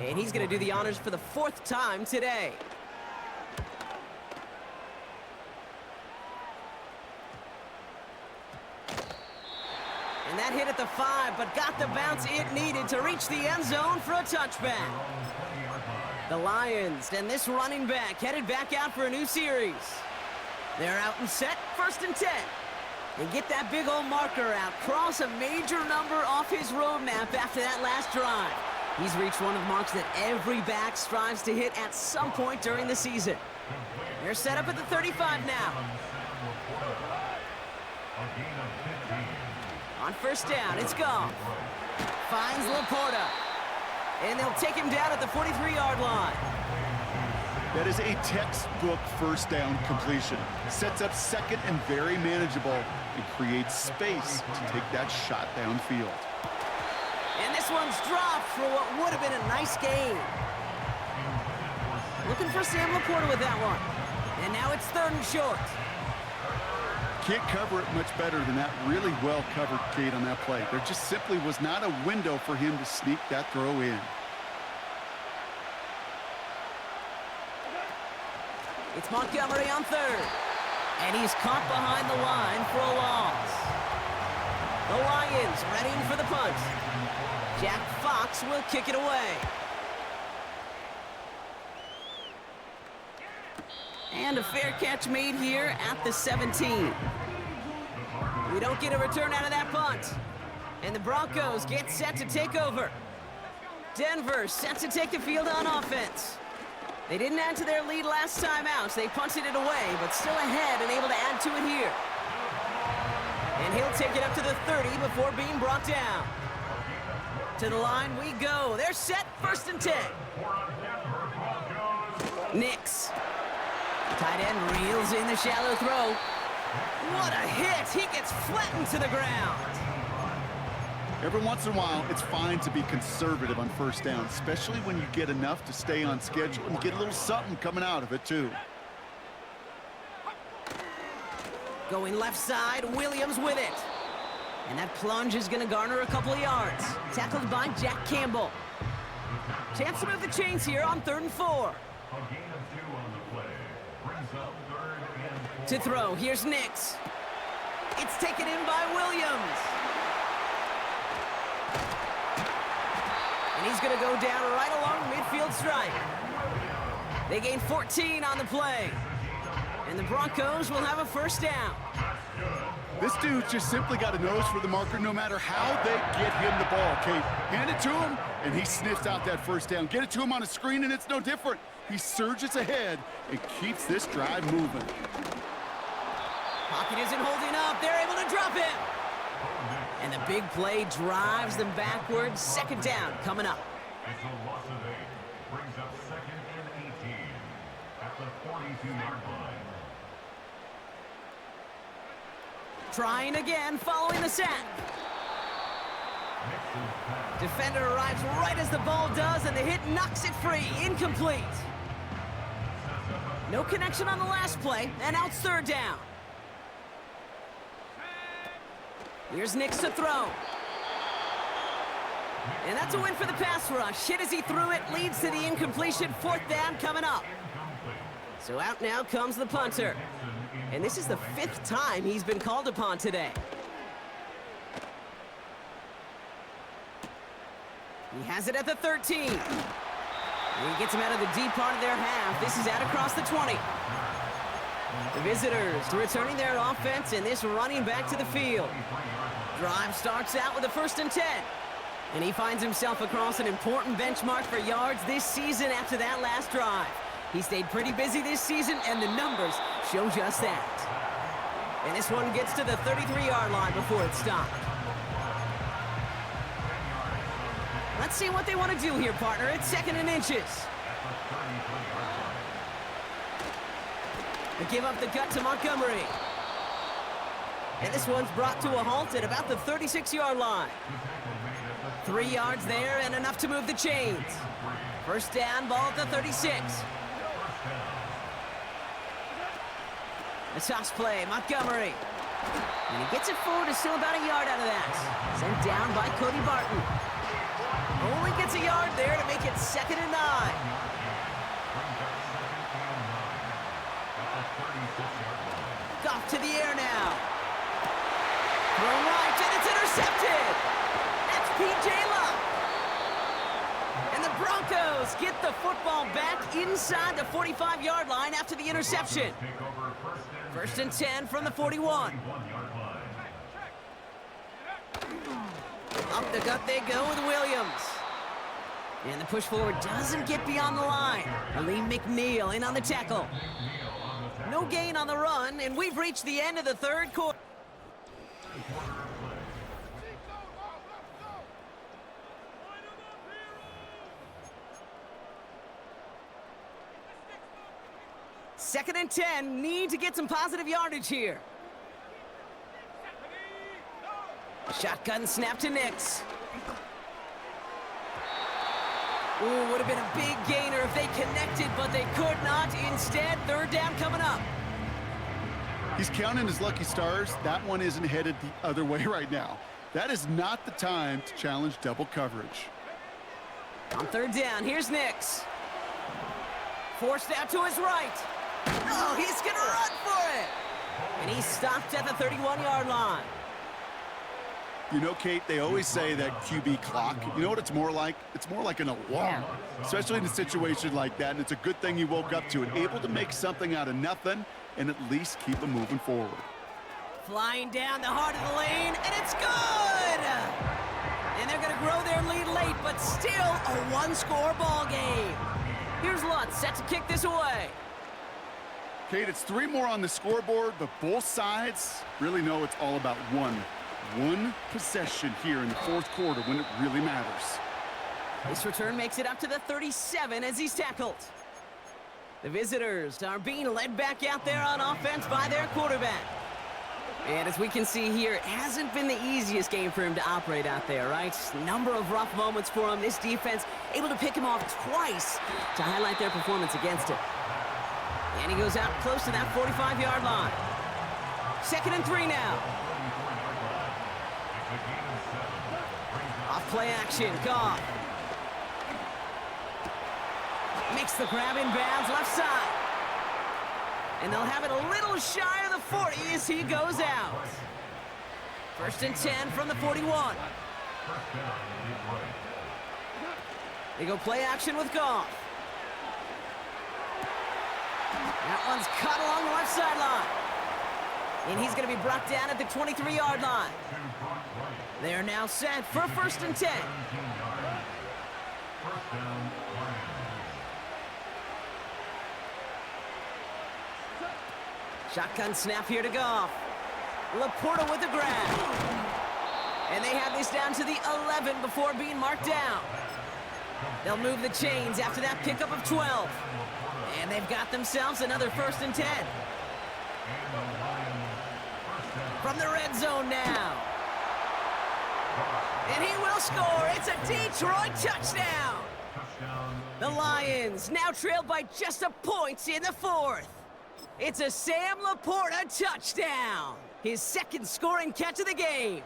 And he's going to do the honors for the 4th time today. And that hit at the 5, but got the bounce it needed to reach the end zone for a touchback. The Lions and this running back headed back out for a new series. They're out and set, 1st and 10. They get that big old marker out, cross a major number off his roadmap after that last drive. He's reached one of the marks that every back strives to hit at some point during the season. They're set up at the 35 now. On 1st down, it's Goff. Finds Laporta. And they'll take him down at the 43-yard line. That is a textbook 1st down completion. Sets up 2nd and very manageable and creates space to take that shot downfield. And this one's dropped for what would have been a nice gain. Looking for Sam Laporta with that one. And now it's 3rd and short. Can't cover it much better than that really well-covered gate on that play. There just simply was not a window for him to sneak that throw in. It's Montgomery on 3rd. And he's caught behind the line for a loss. The Lions readying for the punt. Jack Fox will kick it away. And a fair catch made here at the 17. We don't get a return out of that punt. And the Broncos get set to take over. Denver set to take the field on offense. They didn't add to their lead last time out, so they punted it away, but still ahead and able to add to it here. And he'll take it up to the 30 before being brought down. To the line we go. They're set, 1st and 10. Nix. Tight end reels in the shallow throw. What a hit! He gets flattened to the ground. Every once in a while, it's fine to be conservative on 1st down, especially when you get enough to stay on schedule and get a little something coming out of it, too. Going left side, Williams with it. And that plunge is going to garner a couple of yards. Tackled by Jack Campbell. Chance to move the chains here on 3rd and 4. To throw, here's Nix. It's taken in by Williams. And he's going to go down right along the midfield stripe. They gain 14 on the play. And the Broncos will have a 1st down. This dude's just simply got a nose for the marker no matter how they get him the ball, Kate. Hand it to him, and he sniffs out that 1st down. Get it to him on a screen, and it's no different. He surges ahead and keeps this drive moving. Pocket isn't holding up. They're able to drop him. And the big play drives them backwards. 2nd down coming up. It's a loss of 8. Brings up 2nd and 18 at the 42-yard line. Trying again following the sack. Defender arrives right as the ball does, and the hit knocks it free. Incomplete. No connection on the last play, and now it's 3rd down. Here's Nix to throw. And that's a win for the pass rush. Hit as he threw it, leads to the incompletion. 4th down coming up. So out now comes the punter. And this is the 5th time he's been called upon today. He has it at the 13. And he gets him out of the deep part of their half. This is out across the 20. The visitors returning their offense, and this running back to the field. Drive starts out with a 1st and 10. And he finds himself across an important benchmark for yards this season after that last drive. He stayed pretty busy this season, and the numbers show just that. And this one gets to the 33-yard line before it stopped. Let's see what they want to do here, partner. It's 2nd and inches. They give up the gut to Montgomery. And this one's brought to a halt at about the 36-yard line. 3 yards there and enough to move the chains. 1st down, ball at the 36. A toss play, Montgomery. And he gets it forward, is still about a yard out of that. Sent down by Cody Barton. Only gets a yard there to make it 2nd and 9. Goff to the air now. Throw right, and it's intercepted. intercepted. That's P.J. Luck. And the Broncos get the football back inside the 45-yard line after the interception. First and 10 from the 41. Up the gut they go with Williams. And the push forward doesn't get beyond the line. Lee McNeil in on the tackle. No gain on the run, and we've reached the end of the third quarter. Second and 10, need to get some positive yardage here. Shotgun snap to Nix. Ooh, would have been a big gainer if they connected, but they could not. Instead, third down coming up. He's counting his lucky stars. That one isn't headed the other way right now. That is not the time to challenge double coverage. On third down, here's Nix. Forced out to his right. Oh, he's going to run for it. And he's stopped at the 31-yard line. You know, Kate, they always say that QB clock, you know what it's more like? It's more like an alarm, especially in a situation like that. And it's a good thing you woke up to it, able to make something out of nothing and at least keep them moving forward. Flying down the heart of the lane, and it's good! And they're going to grow their lead late, but still a one-score ball game. Here's Lutz set to kick this away. Kate, it's 3 more on the scoreboard, but both sides really know it's all about one possession here in the fourth quarter when it really matters. This return makes it up to the 37 as he's tackled. The visitors are being led back out there on offense by their quarterback. And as we can see here, it hasn't been the easiest game for him to operate out there, right? Number of rough moments for him. This defense able to pick him off twice to highlight their performance against him. And he goes out close to that 45-yard line. Second and 3 now. Off play action, Goff. Makes the grab in bounds left side. And they'll have it a little shy of the 40 as he goes out. First and 10 from the 41. They go play action with Goff. That one's cut along the left sideline. And he's going to be brought down at the 23-yard line. They're now set for first and 10. Shotgun snap here to Goff. Laporta with the grab. And they have this down to the 11 before being marked down. They'll move the chains after that pickup of 12. And they've got themselves another first and 10. From the red zone now. And he will score. It's a Detroit touchdown. The Lions now trailed by just a point in the fourth. It's a Sam Laporta touchdown. His second scoring catch of the game.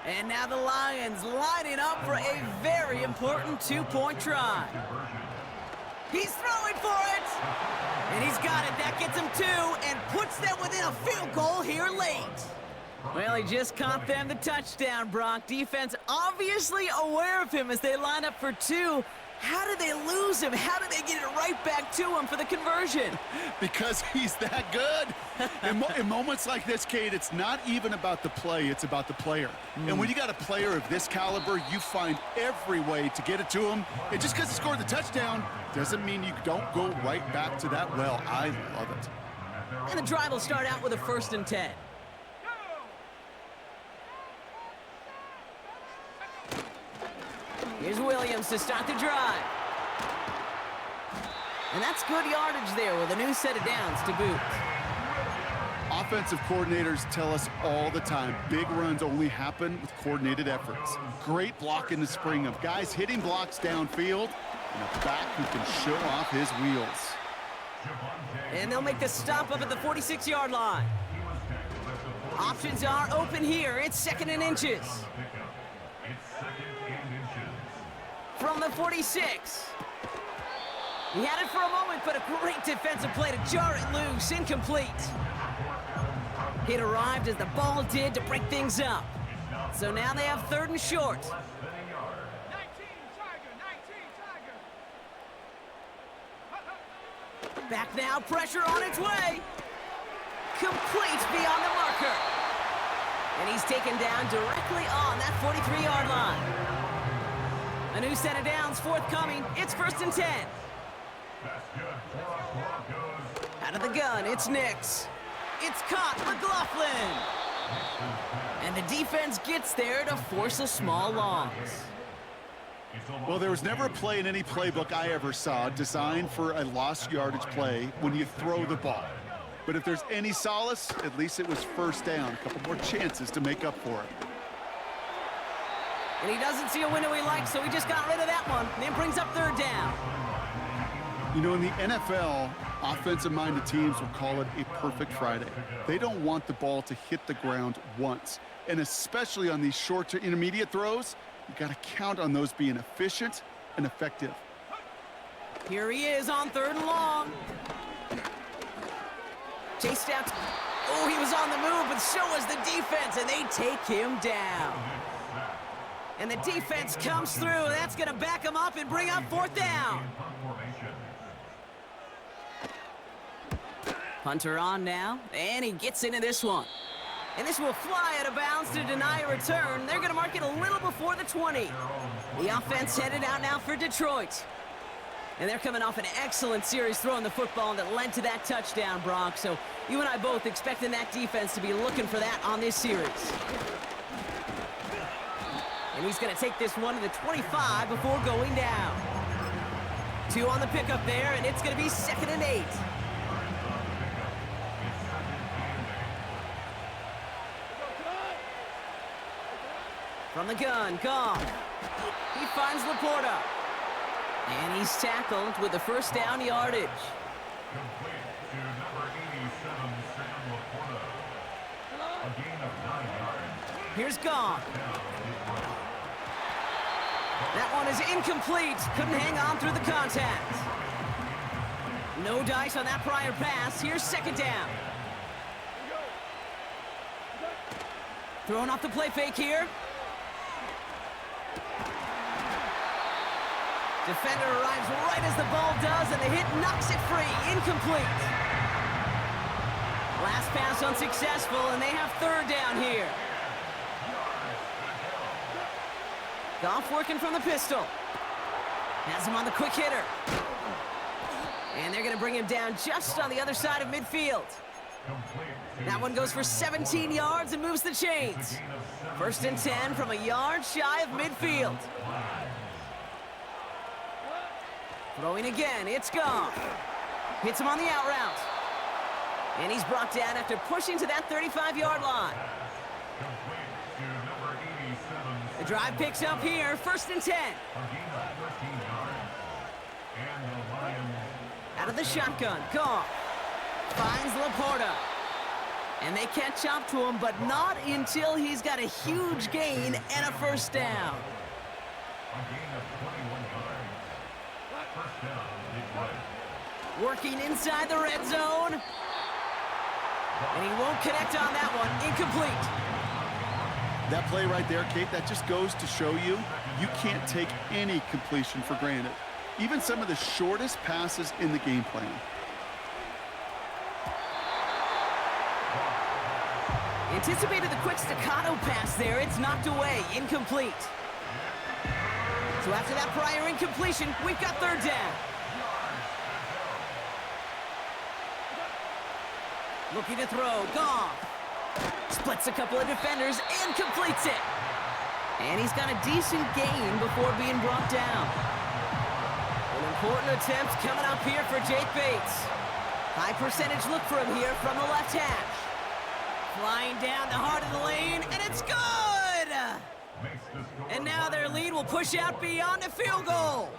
And now the Lions lining up for a very important two-point try. He's throwing for it. And he's got it. That gets him 2 and puts them within a field goal here late. Well, he just caught them the touchdown, Brock. Defense obviously aware of him as they line up for 2. How did they lose him? How did they get it right back to him for the conversion? Because he's that good. In moments like this, Kate, it's not even about the play, it's about the player. And when you got a player of this caliber, you find every way to get it to him. And just because he scored the touchdown doesn't mean you don't go right back to that well. I love it. And the drive will start out with a first and 10. Here's Williams to start the drive. And that's good yardage there with a new set of downs to boot. Offensive coordinators tell us all the time, big runs only happen with coordinated efforts. Great block in the spring of guys hitting blocks downfield and a back who can show off his wheels. And they'll make the stop up at the 46-yard line. Options are open here. It's second and inches. From the 46. He had it for a moment, but a great defensive play to jar it loose. Incomplete. It arrived as the ball did to break things up. So now they have 3rd and short. Less than a yard. 19 Tiger. Back now, pressure on its way. Complete beyond the marker. And he's taken down directly on that 43-yard line. A new set of downs forthcoming. It's 1st and 10. That's good for the Broncos. Out of the gun, it's Nix. It's caught, McLaughlin. And the defense gets there to force a small loss. Well, there was never a play in any playbook I ever saw designed for a lost yardage play when you throw the ball. But if there's any solace, at least it was 1st down. A couple more chances to make up for it. And he doesn't see a window he likes, so he just got rid of that one. And it brings up 3rd down. You know, in the NFL, offensive-minded teams will call it a perfect Friday. They don't want the ball to hit the ground once. And especially on these short to intermediate throws, you got to count on those being efficient and effective. Here he is on 3rd and long. Chased out. Oh, he was on the move, but so was the defense, and they take him down. And the defense comes through. That's going to back him up and bring up 4th down. Hunter on now, and he gets into this one. And this will fly out of bounds to deny a return. They're going to mark it a little before the 20. The offense headed out now for Detroit. And they're coming off an excellent series throwing the football that led to that touchdown, Brock. So you and I both expecting that defense to be looking for that on this series. And he's going to take this one to the 25 before going down. 2 on the pickup there, and it's going to be 2nd and 8. From the gun, Goff. He finds Laporta. And he's tackled with the 1st down yardage. Complete to number 87, Sam Laporta. A gain of 9 yards. Here's Goff. That one is incomplete. Couldn't hang on through the contact. No dice on that prior pass. Here's 2nd down. Throwing off the play fake here. Defender arrives right as the ball does, and the hit knocks it free. Incomplete. Last pass unsuccessful, and they have 3rd down here. Goff working from the pistol. Has him on the quick hitter. And they're going to bring him down just on the other side of midfield. That one goes for 17 yards and moves the chains. 1st and 10 from a yard shy of midfield. Throwing again, it's Goff. Hits him on the out route. And he's brought down after pushing to that 35-yard line. The drive picks up here, 1st and 10. Out of the shotgun, Goff finds Laporta. And they catch up to him, but not until he's got a huge gain and a 1st down. Working inside the red zone. And he won't connect on that one. Incomplete. That play right there, Kate, that just goes to show you can't take any completion for granted. Even some of the shortest passes in the game plan. Anticipated the quick staccato pass there. It's knocked away. Incomplete. So after that prior incompletion, we've got 3rd down. Looking to throw. Goff splits a couple of defenders and completes it. And he's got a decent gain before being brought down. An important attempt coming up here for Jake Bates. High percentage look for him here from the left hash. Flying down the heart of the lane, and it's good! And now their lead will push out beyond a field goal.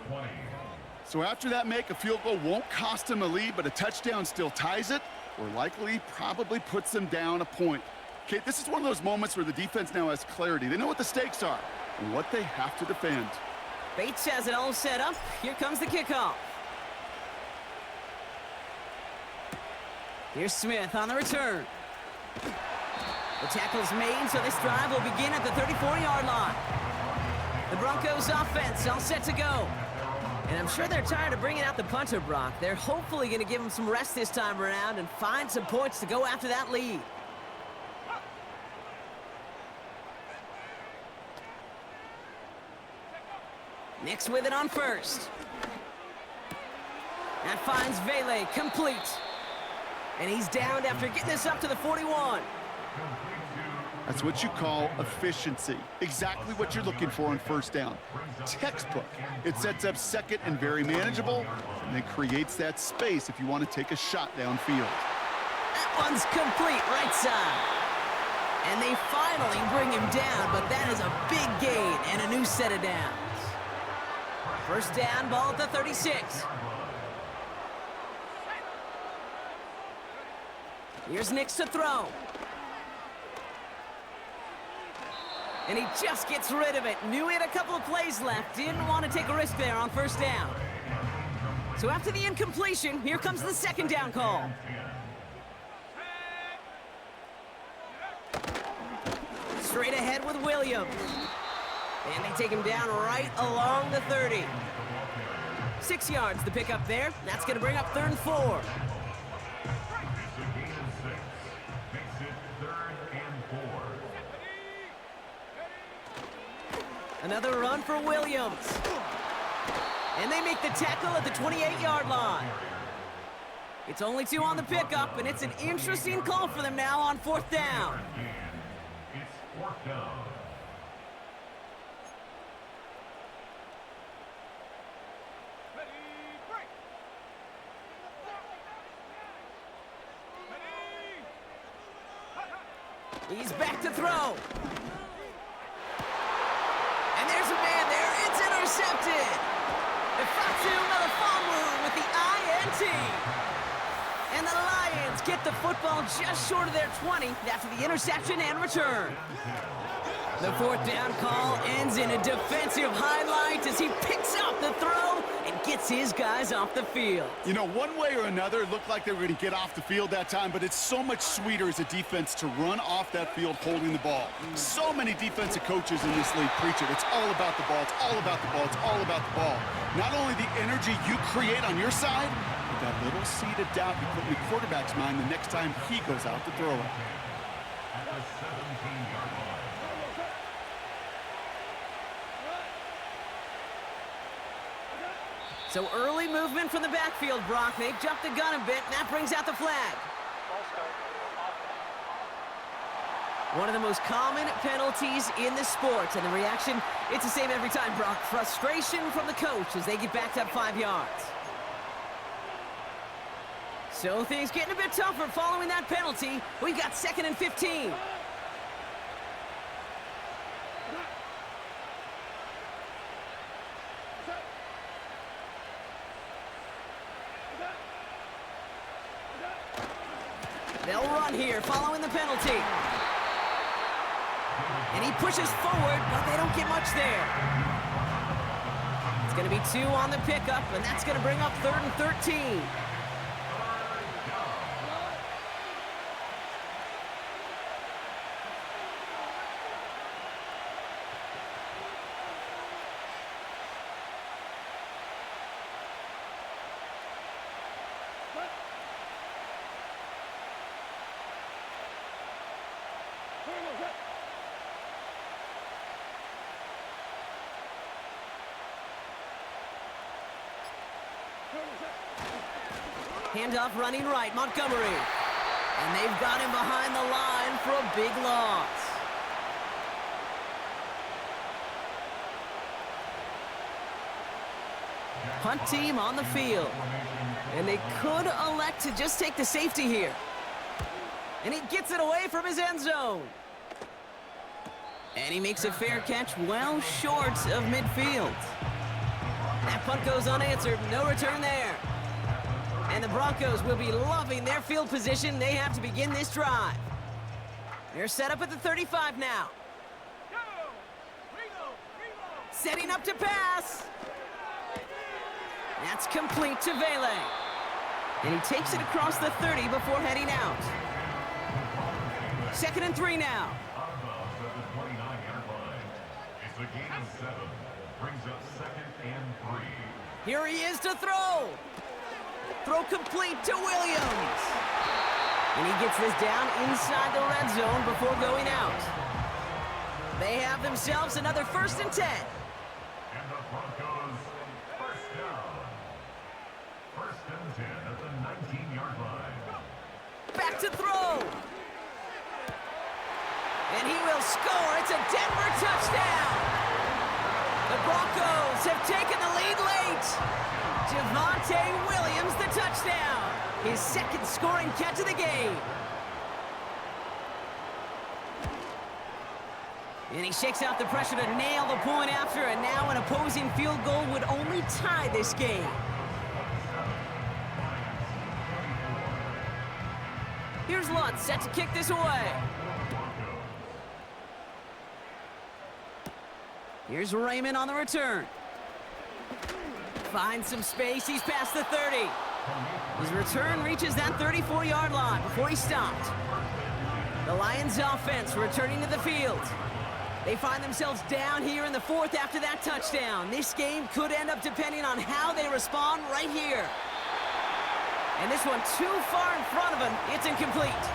So after that make, a field goal won't cost them a lead, but a touchdown still ties it, or likely probably puts them down a point. Okay, this is one of those moments where the defense now has clarity. They know what the stakes are and what they have to defend. Bates has it all set up. Here comes the kickoff. Here's Smith on the return. The tackle's made, so this drive will begin at the 34-yard line. The Broncos offense all set to go. And I'm sure they're tired of bringing out the punter, Brock. They're hopefully going to give him some rest this time around and find some points to go after that lead. Nix with it on first. That finds Vele complete. And he's downed after getting this up to the 41. That's what you call efficiency. Exactly what you're looking for on first down. Textbook. It sets up second and very manageable, and then creates that space if you want to take a shot downfield. That one's complete right side. And they finally bring him down, but that is a big gain and a new set of downs. First down, ball at the 36. Here's Nix to throw. And he just gets rid of it. Knew he had a couple of plays left. Didn't want to take a risk there on first down. So after the incompletion, here comes the second down call. Straight ahead with Williams. And they take him down right along the 30. 6 yards the pickup there. That's going to bring up 3rd and 4. Another run for Williams. And they make the tackle at the 28-yard line. It's only 2 on the pickup, and it's an interesting call for them now on 4th down. It's 4th down. He's back to throw. And there's a man there. It's intercepted. Ifatu Melifonwu with the INT. And the Lions get the football just short of their 20 after the interception and return. The 4th down call ends in a defensive highlight as he picks up the throw and gets his guys off the field. You know, one way or another, it looked like they were going to get off the field that time, but it's so much sweeter as a defense to run off that field holding the ball. So many defensive coaches in this league preach it. It's all about the ball. It's all about the ball. It's all about the ball. Not only the energy you create on your side, but that little seed of doubt you put in the quarterback's mind the next time he goes out to throw it. At the 17-yard line. So early movement from the backfield, Brock. They've jumped the gun a bit, and that brings out the flag. One of the most common penalties in the sport, and the reaction, it's the same every time, Brock. Frustration from the coach as they get backed up 5 yards. So things getting a bit tougher following that penalty. We've got 2nd and 15. They'll run here following the penalty. And he pushes forward, but they don't get much there. It's going to be 2 on the pickup, and that's going to bring up 3rd and 13. Handoff running right, Montgomery. And they've got him behind the line for a big loss. Punt team on the field. And they could elect to just take the safety here. And he gets it away from his end zone. And he makes a fair catch well short of midfield. That punt goes unanswered. No return there. And the Broncos will be loving their field position. They have to begin this drive. They're set up at the 35 now. Setting up to pass. That's complete to Vele. And he takes it across the 30 before heading out. 2nd and 3 now. Out of bounds at the 29-yard line. It's a gain of 7. Brings up 2nd and 3. Here he is to throw. Throw complete to Williams. And he gets this down inside the red zone before going out. They have themselves another 1st and 10. And the Broncos first down. 1st and 10 at the 19-yard line. Back to throw. And he will score. It's a Denver touchdown. The Broncos have taken the lead late. Javonte Williams, the touchdown. His 2nd scoring catch of the game. And he shakes out the pressure to nail the point after, and now an opposing field goal would only tie this game. Here's Lutz, set to kick this away. Here's Raymond on the return. Finds some space, he's past the 30. His return reaches that 34-yard line before he stopped. The Lions offense returning to the field. They find themselves down here in the 4th after that touchdown. This game could end up depending on how they respond right here. And this one too far in front of him. It's incomplete.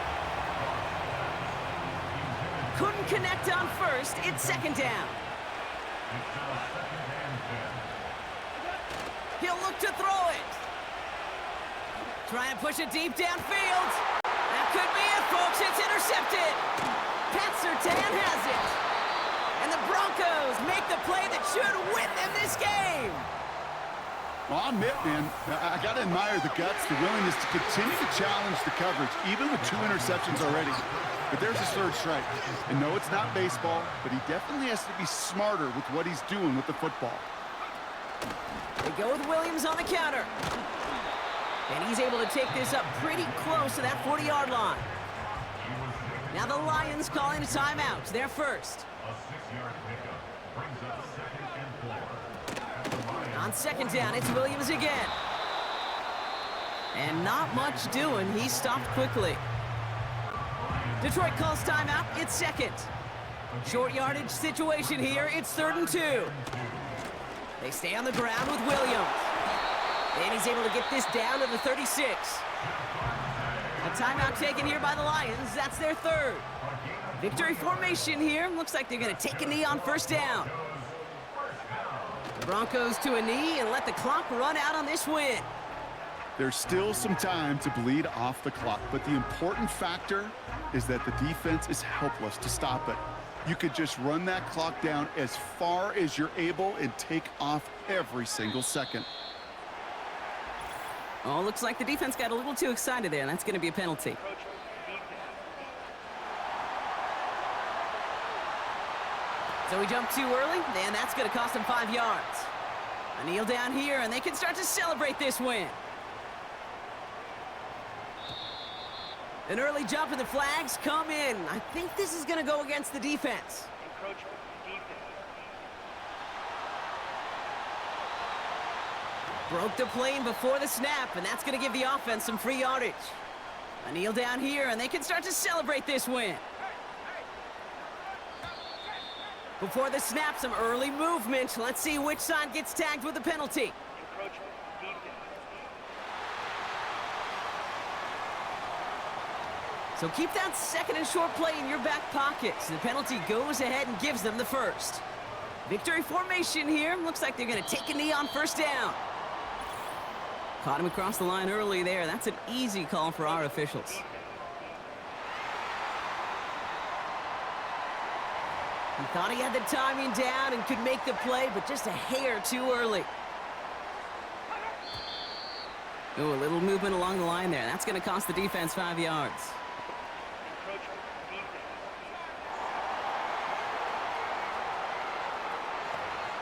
Couldn't connect on 1st. It's 2nd down. He'll look to throw it. Trying to push it deep downfield. That could be it, folks. It's intercepted. Pat Surtain has it. And the Broncos make the play that should win them this game. Well, I'll admit, man, I got to admire the guts, the willingness to continue to challenge the coverage, even with 2 interceptions already. But there's his 3rd strike. And no, it's not baseball, but he definitely has to be smarter with what he's doing with the football. They go with Williams on the counter. And he's able to take this up pretty close to that 40-yard line. Now the Lions calling a timeout. They're first. A 6-yard pickup brings up 2nd and 4. On 2nd down, it's Williams again. And not much doing. He stopped quickly. Detroit calls timeout. It's 2nd. Short yardage situation here. It's 3rd and 2. They stay on the ground with Williams. And he's able to get this down to the 36. A timeout taken here by the Lions. That's their 3rd. Victory formation here. Looks like they're going to take a knee on 1st down. The Broncos to a knee and let the clock run out on this win. There's still some time to bleed off the clock, but the important factor is that the defense is helpless to stop it. You could just run that clock down as far as you're able and take off every single second. Oh, looks like the defense got a little too excited there, and that's going to be a penalty. So we jumped too early, and that's going to cost them 5 yards. A kneel down here, and they can start to celebrate this win. An early jump, and the flags come in. I think this is going to go against the defense. Broke the plane before the snap, and that's going to give the offense some free yardage. A kneel down here, and they can start to celebrate this win. Before the snap, some early movement. Let's see which side gets tagged with the penalty. So keep that 2nd and short play in your back pocket. So the penalty goes ahead and gives them the 1st. Victory formation here. Looks like they're going to take a knee on 1st down. Caught him across the line early there. That's an easy call for our officials. He thought he had the timing down and could make the play, but just a hair too early. Oh, a little movement along the line there. That's going to cost the defense 5 yards.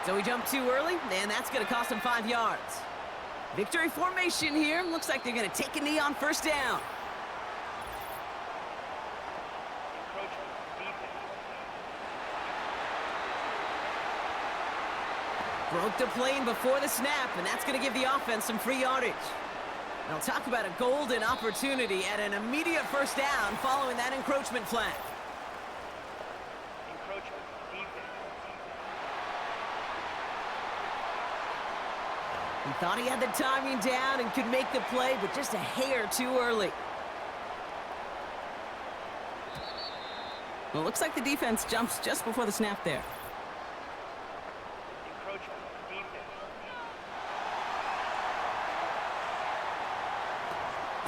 So we jumped too early, and that's going to cost them 5 yards. Victory formation here. Looks like they're going to take a knee on 1st down. Broke the plane before the snap, and that's going to give the offense some free yardage. They'll talk about a golden opportunity at an immediate first down following that encroachment flag. Encroachment, defense. He thought he had the timing down and could make the play, but just a hair too early. Well, it looks like the defense jumps just before the snap there. Encroachment, defense.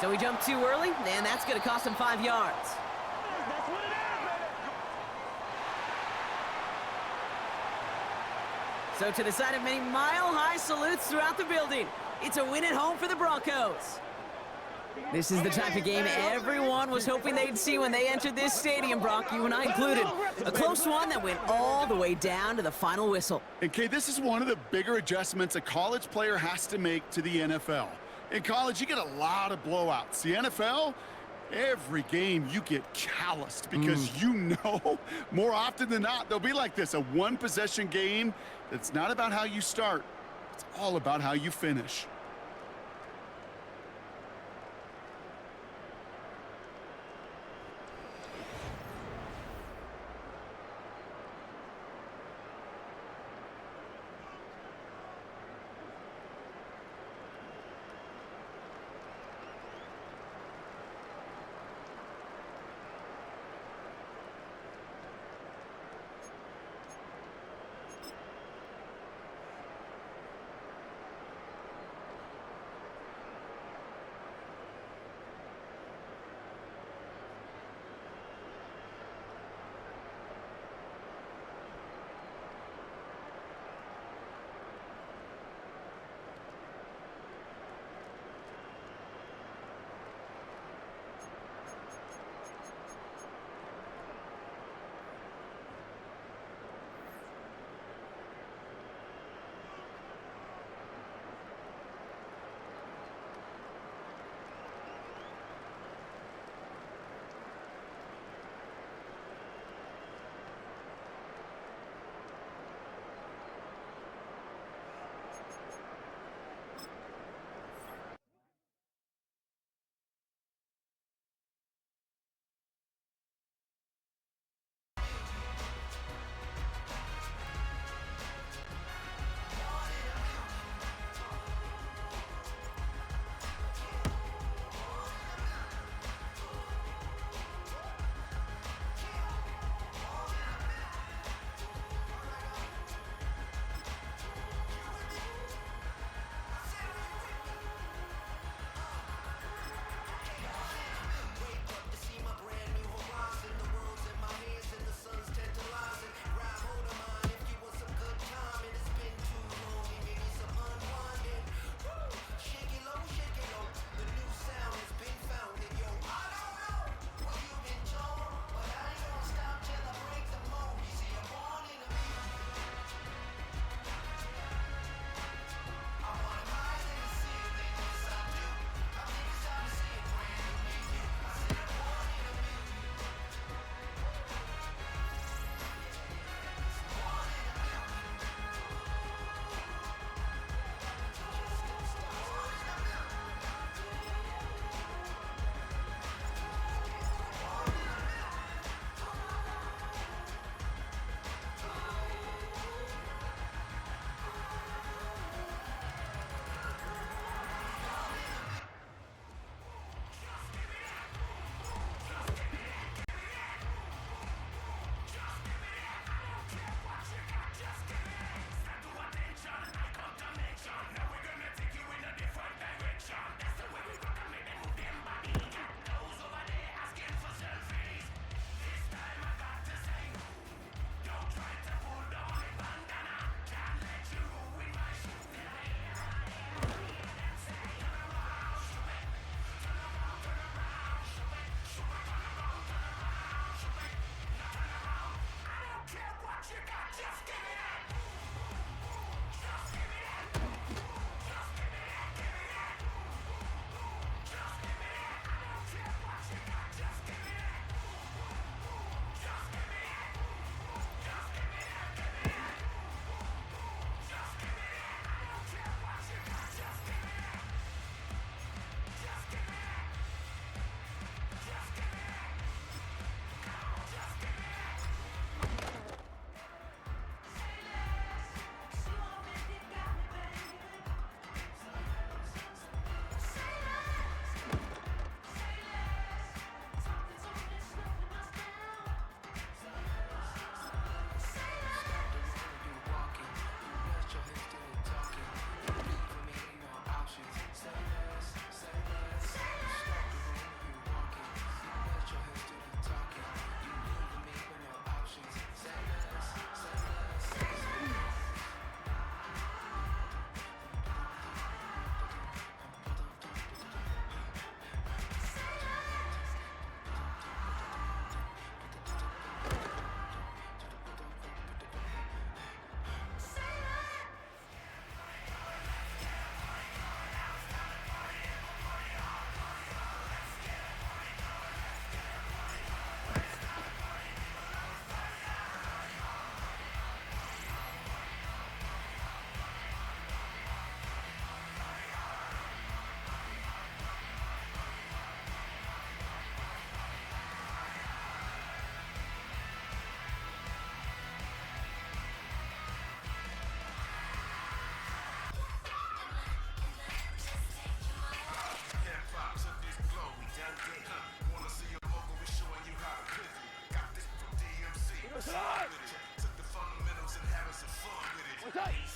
So he jumped too early, and that's going to cost him 5 yards. That's what it is, So to the side of many mile-high salutes throughout the building, it's a win at home for the Broncos. This is the type of game everyone was hoping they'd see when they entered this stadium, Brock, you and I included. A close one that went all the way down to the final whistle. And Kay, this is one of the bigger adjustments a college player has to make to the NFL. In college, you get a lot of blowouts. The NFL, every game you get calloused because you know more often than not they'll be like this, a one-possession game that's not about how you start. It's all about how you finish.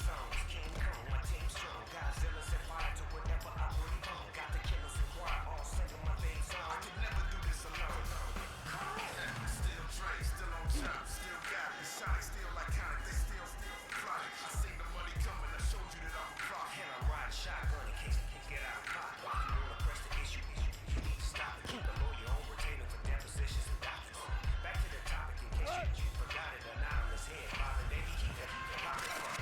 songs. King Kong, my team strong. Godzilla set fire to whatever I breathe on. Got the killers in choir, all singing my theme song. I could never do this alone. Still Dre, still on top, still got it. Shot it, still iconic, they still fly. I seen the money coming, I showed you that I'm a prop. And I'm riding shotgun in case you get out of pocket. You wanna press the issue, you need to stop it. Keep a lawyer on retainer for depositions and doctors. Back to the topic in case you forgot it. Anonymous head, Father Davey, keep that pocket full.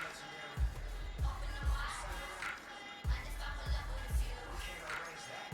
Legendary. We can't erase that.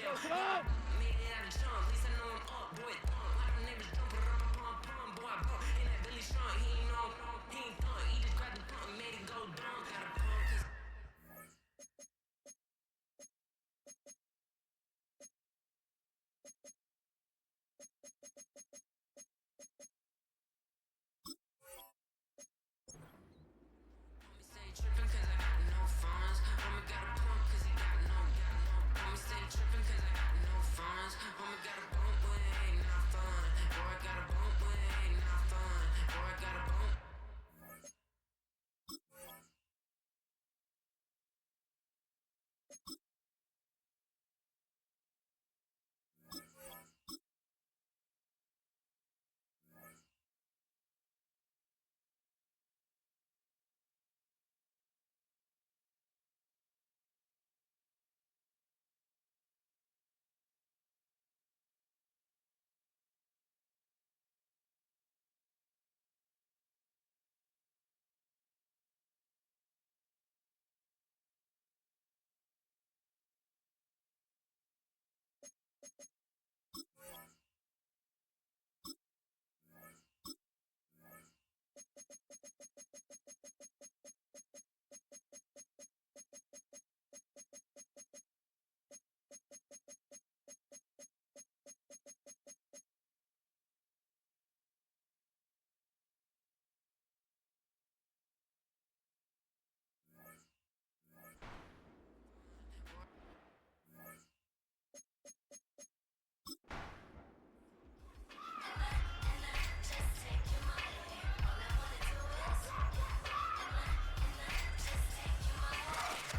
Made it out of junk, at least I know I'm up, boy. Like them neighbors jumping around my pum, boy. I bump in that Billy Strong, he ain't know, he ain't thunk. He just grabbed the pump and made it go dumb. Got a pump, 'cause homie stay trippin' 'cause I got no funds. Homie got a pump 'cause he got no. Homie stay trippin' 'cause I got no funds. Homie got a bump, but it ain't not fun. Boy, I got a bump, but it ain't not fun. Boy, I got a bump.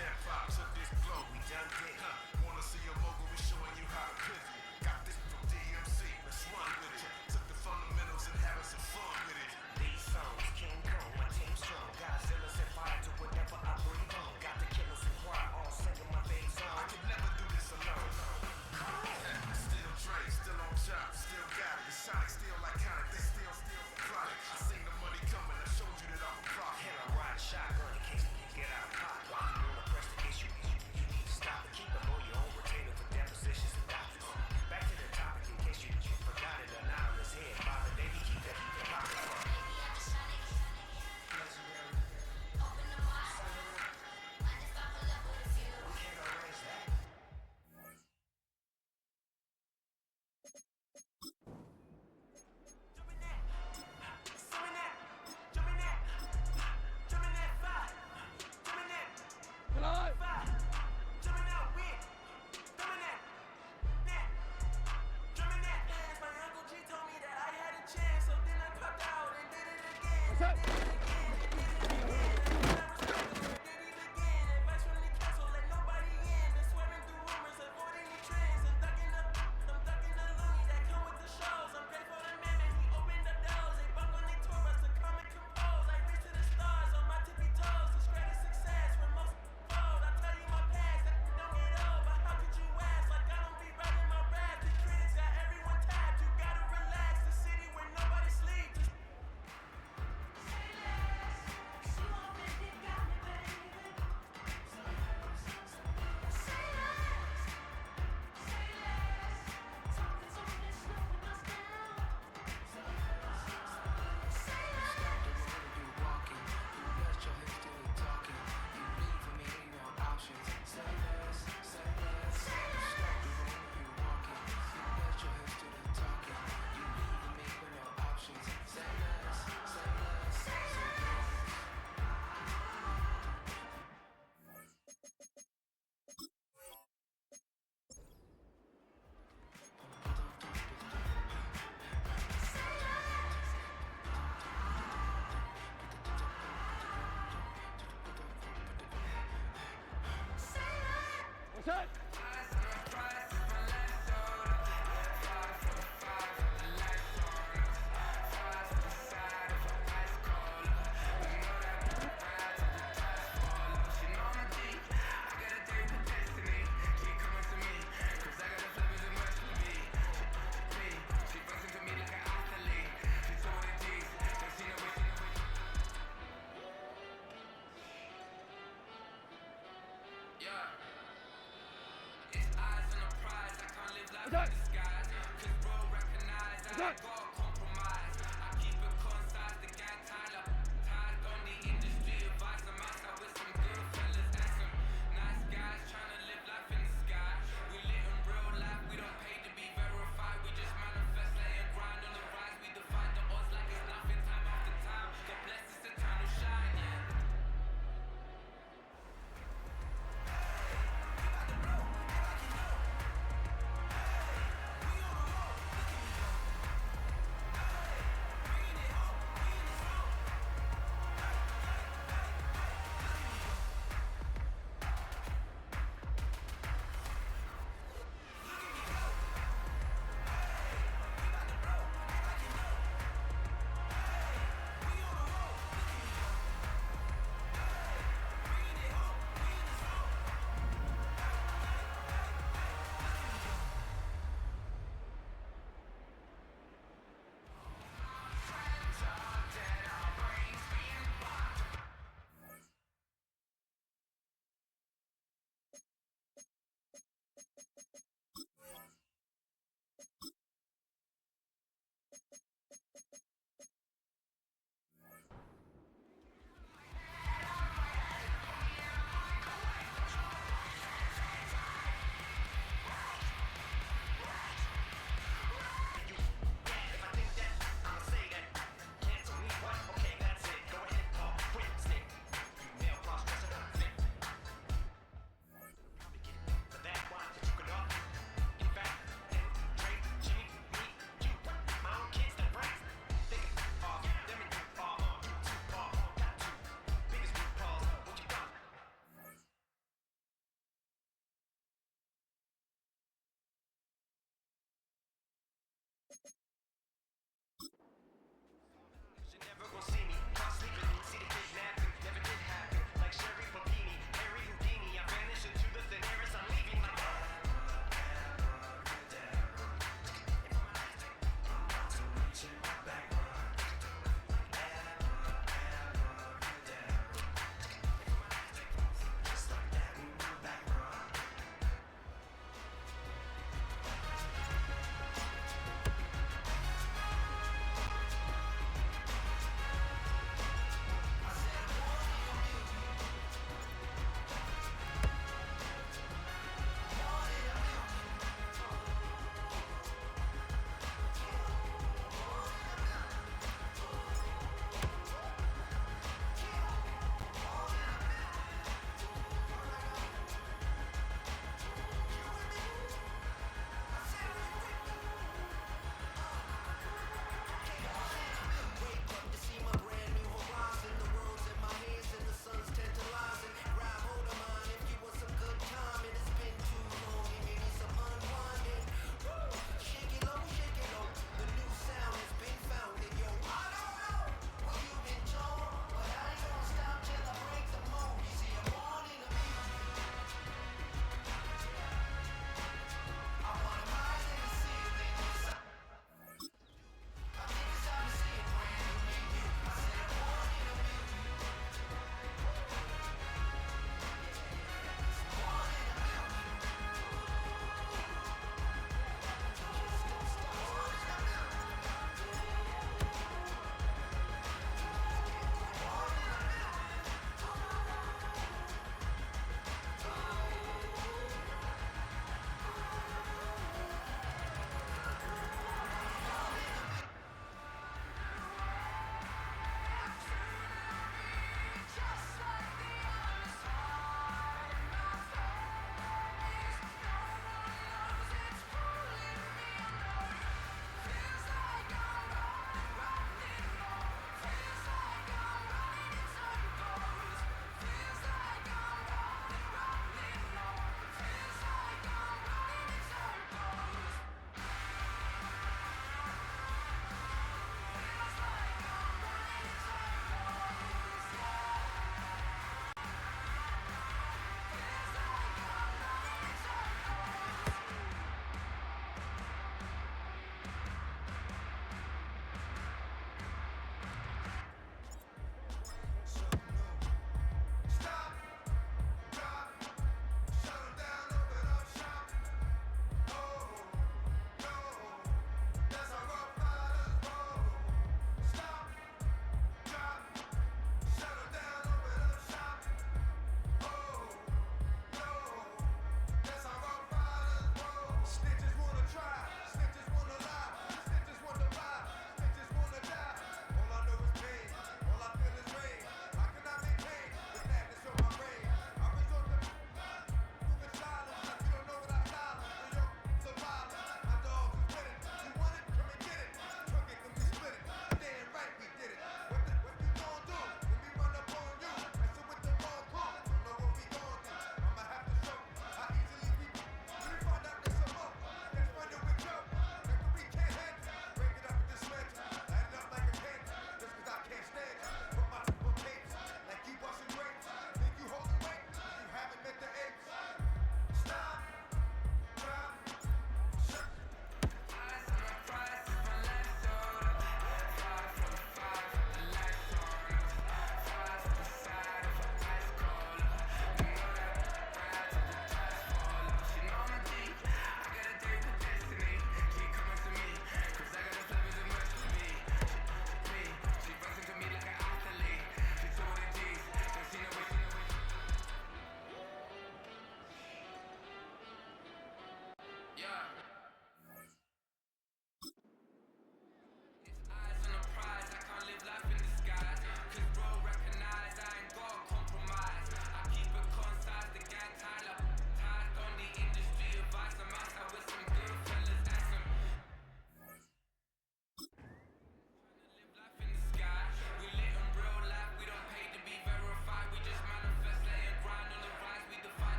Hip-hop took this flow, we done did. Wanna see a mogul, we showing you how to pivot. Got this from DMC, let's run with it. Took the fundamentals and having some fun with it. These songs, King Kong, my team strong. Godzilla set fire to whatever I breathe on. Got the killers in choir, all singing my theme song. I could never do this alone. Still Dre, still on top, still got it. The Sonic still iconic, they still chronic. I seen the money coming, I showed you that I'm a prophet. And I ride a shotgun in case you get out of pocket. Why you wanna press the issue? You need to stop and keep a lawyer on retainer for depositions and doctors. Back to the topic in case you forgot it. Anonymous head, Father Davey, keep that in your pocket. Legendary. We can't erase that.